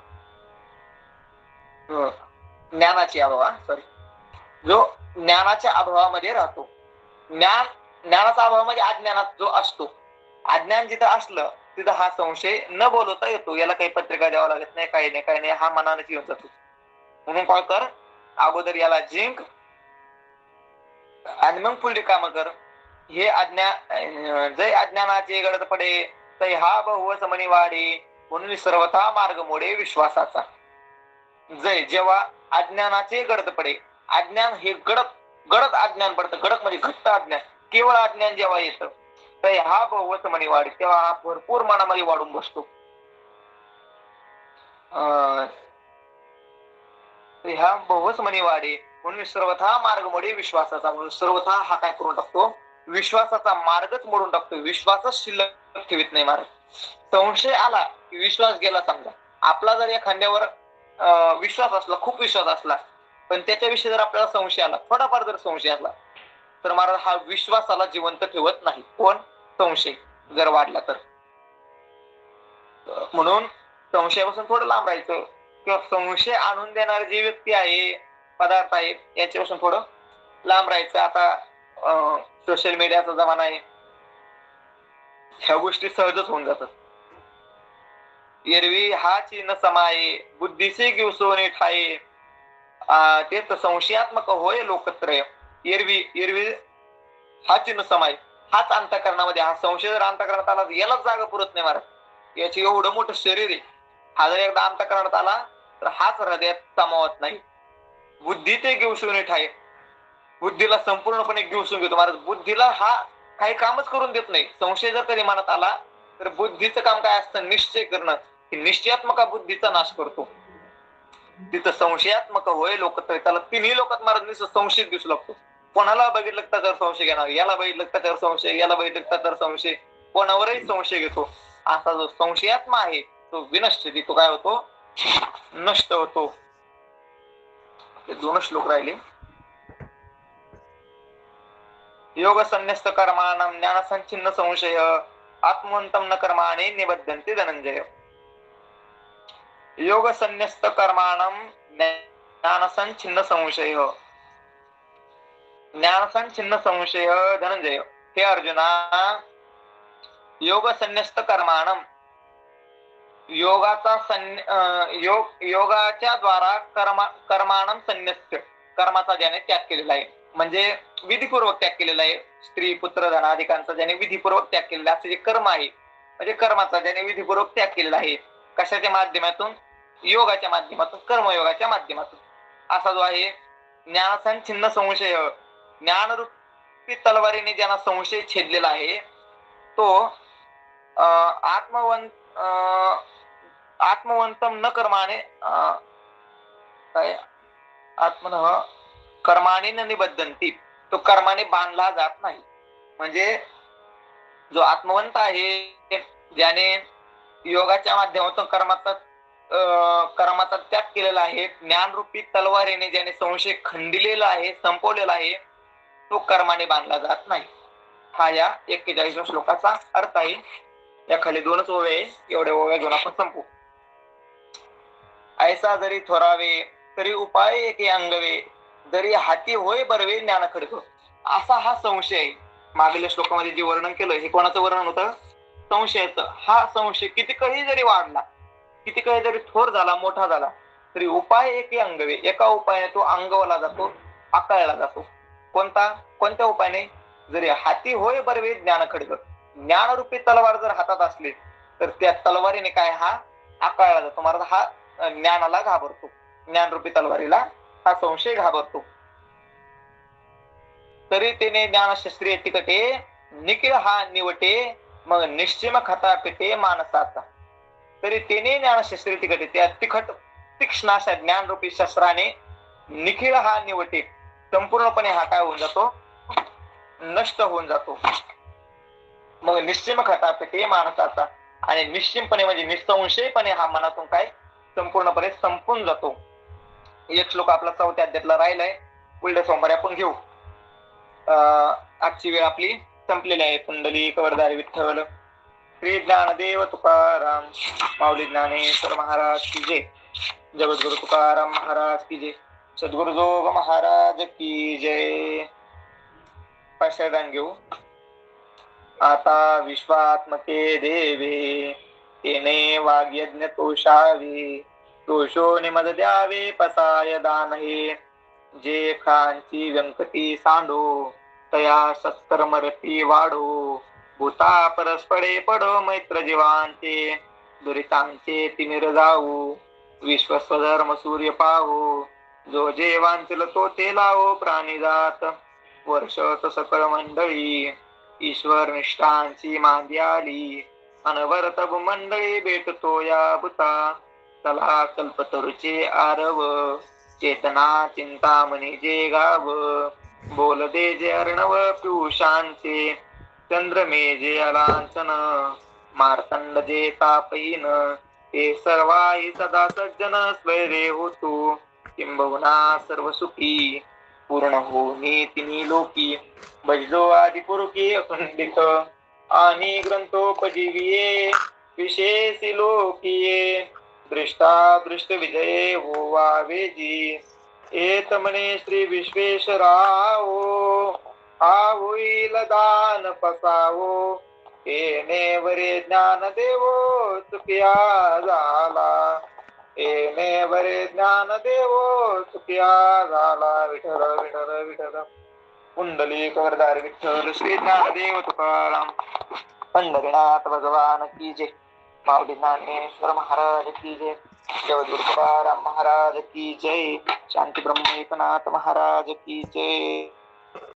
ज्ञानाची अभावा, सॉरी, जो ज्ञानाच्या अभावामध्ये राहतो, ज्ञानाचा अभाव म्हणजे अज्ञानात जो असतो, अज्ञान जिथं असलं तिथं हा संशय न बोलवता येतो. याला काही पत्रिका द्यावं लागत नाही, काही नाही, हा मनानेच येऊन जातो. म्हणून काय कर, अगोदर याला जिंक आणि मग पुढे काम कर. हे जय अज्ञानाचे गडद पडे, तै हा बहुवच मनी वाढे, म्हणून सर्वथा मार्ग मोडे विश्वासाचा. जय जेव्हा अज्ञानाचे गडद पडे, अज्ञान हे गडद अज्ञान पडतं. गडद म्हणजे घट्ट अज्ञान, केवळ अज्ञान जेव्हा येतं, तर हा बहुवच मनी वाढे, तेव्हा हा भरपूर मनामध्ये वाढून बसतो. ह्या बहुवच मनी वाढे, म्हणून सर्वथा मार्ग मोडे विश्वासाचा. म्हणून सर्वथा हा काय करून टाकतो? विश्वासाचा मार्गच मोडून टाकतो. विश्वासच शिल्लक ठेवीत नाही महाराज. संशय आला की विश्वास गेला. समजा आपला जर एखाद्यावर विश्वास असला, खूप विश्वास असला, पण त्याच्याविषयी जर आपल्याला संशय आला, थोडाफार जर संशय आला, तर महाराज हा विश्वासाला जिवंत ठेवत नाही. कोण? संशय जर वाढला तर. म्हणून संशयापासून थोडं लांब राहायचं, किंवा संशय आणून देणारी जी व्यक्ती आहे, पदार्थ आहे, याच्यापासून थोडं लांब राहायचं. आता सोशल मीडियाचा जमाना आहे, ह्या गोष्टी सहजच होऊन जातात. एरवी हा चिन्ह समाये, बुद्धीचे घेऊसोने ठाये, तेच संशयात्मक होय लोकत्रय. एरवी एरवी हा चिन्ह समाय, हाच अंतःकरणामध्ये, हा संशय जर अंतःकरणात आला यालाच जागा पुरत नाही महाराज. याचे एवढं मोठं शरीर आहे, हा जर एकदा अंतःकरणात आला तर हाच हृदयात सामावत नाही. बुद्धी ते घेऊन ठाय, बुद्धीला संपूर्णपणे घेऊन घेतो महाराज. बुद्धीला हा काही कामच करून देत नाही. संशय जर कधी मनात आला तर बुद्धीचं काम काय असतं, निश्चय करणं. निश्चयात्मक बुद्धीचा नाश करतो. तिथं संशयात्मक होय लोक, तर त्याला तिन्ही लोकात महाराज संशय दिसू लागतो. कोणाला बघितलं त्याच्यावर संशय घेणार, याला बघितलं त्याच्यावर संशय, याला बघितलं त्याच्यावर संशय, कोणावरही संशय घेतो. असा जो संशयात्मा आहे तो विनष्ट, तो काय होतो, नष्ट होतो. हे 2 श्लोक राहिले. योग संन्यस्त कर्माणं ज्ञान संचिन्न संशय आत्मवंतं न कर्माणि निबद्धन्ते धनंजय. योग संन्यस्त कर्माणं ज्ञान संचिन्न संशय, ज्ञान संचिन्न संशय धनंजय. हे अर्जुना, योग संन्यस्त कर्माणं, योगाच्या द्वारा कर्माणं संन्यस्त, कर्माचा ज्याने त्याग केलेला आहे, म्हणजे विधीपूर्वक त्याग केलेला आहे. स्त्री पुत्र धनाधिकांचा ज्याने विधीपूर्वक त्याग केलेला असं जे कर्म आहे, म्हणजे कर्माचा ज्याने विधीपूर्वक त्याग केलेला आहे. कशाच्या माध्यमातून, योगाच्या माध्यमातून, कर्मयोगाच्या माध्यमातून. असा जो आहे ज्ञानसंचिन्न संशय, ज्ञानरूपी तलवारीने ज्यांना संशय छेदलेला आहे तो आत्मवंतम न कर्माने, काय आत्मन कर्माने न निबद्धन्ति, तो कर्माने बांधला जात नाही. म्हणजे जो आत्मवंत आहे, ज्याने योगाच्या माध्यमातून कर्माचा त्याग केलेला आहे, ज्ञानरूपी तलवारीने ज्याने संशय खंडिलेला आहे, संपवलेला आहे, तो कर्माने बांधला जात नाही. हा या 41व्या श्लोकाचा अर्थ आहे. या खाली 2च ओव्या आहे, एवढ्या ओव्या घेऊन आपण संपू. ऐसा जरी थोरावे तरी उपाय एके अंगवे, जरी हाती होय बरवे ज्ञान खडक. असा हा संशय आहे. मागील श्लोकामध्ये जे वर्णन केलं हे कोणाचं वर्णन होतं, संशयाचं. हा संशय किती काही जरी वाढला, किती काही जरी थोर झाला, मोठा झाला, तरी उपाय एके अंगवे, एका उपायाने तो अंगवला जातो, आकळला जातो. कोणत्या उपायाने, जरी हाती होय बरवे ज्ञान खडक, ज्ञानरूपी तलवार जर हातात असली तर त्या तलवारीने काय हा आकळला जातो महाराज. हा ज्ञानाला घाबरतो, ज्ञानरूपी तलवारीला हा संशय घाबरतो. तरी तेने ज्ञानशस्त्रीय तिकटे, निखिळ हा निवटे, मग निश्चिम खता पिटे मानसाचा. तरी तेने ज्ञानशस्त्रीय तिकटे, त्या तिखट तीक्ष्ण अशा ज्ञानरूपी शस्त्राने निखिळ हा निवटे, संपूर्णपणे हा काय होऊन जातो, नष्ट होऊन जातो. मग निश्चिम खता पिटे मानसाचा, आणि निश्चिमपणे म्हणजे निसंशयपणे हा मनातून काय संपूर्णपणे संपून जातो. एक श्लोक आपला 4थ्या अध्यायातला राहिलाय, पुढल्या सोमवारी आपण घेऊ. आजची वेळ आपली संपलेली आहे. पुंडलिक वरदारी विठ्ठल. श्री ज्ञानदेव तुकाराम माऊली ज्ञानेश्वर महाराज की जय. जगद्गुरु तुकाराम महाराज की जय. सद्गुरु जोग महाराज की जय. पाशयदान घेऊ. आता विश्वात्मके देवे, तेने वाग्यज्ञ तोषावे, तोषो निमद द्यावे पसाय दान हे, जे खांची व्यंकटी सांडो, तया सत्कर्मरती वाढो, भूता परस्परे पडो मैत्र जीवांचे, दुरितांचे तिमिर जाऊ, विश्वस्वधर्म सूर्य पाहो, जो जे वांचल तो ते लावो प्राणीजात, वर्षत सकळ मंडळी, ईश्वर निष्ठांची मांदी आली, अनवरत मंडळी भेटतो या भूता, चला कल्पतरुचे आरव, चेतना चिंतामणी जे गाव, बोल दे जे अर्णव पियुषांचे, चंद्रमे जे अलांचन, मार्तंड जे तापहीन, ते सर्वाही सदा सज्जन स्वैरे होतो, किंबहुना सर्व सुखी पूर्ण होनी तिन्ही लोकी, बजो आदि पुरुषी अखंडित, आणि ग्रंथोपजीविये विशेषी लोकिये, दृष्टा दृष्ट विजय होवावे जी, एत म्हणे श्री विश्वेश्वराओ, हा होईल दान पसावो, येणे वरे ज्ञान देवो चुकिया झाला, येणे वरे ज्ञान देवो चुकिया झाला. विठ्ठल विठ्ठल विठ्ठल. पुंडलिक वरदारी विठ्ठल श्री ज्ञानदेव तुकाराम पंढरीनाथ भगवान की जय. माऊली ज्ञानेश्वर महाराज की जय. जगद्गुरु तुकाराम महाराज की जय. शांती ब्रह्म एकनाथ महाराज की जय.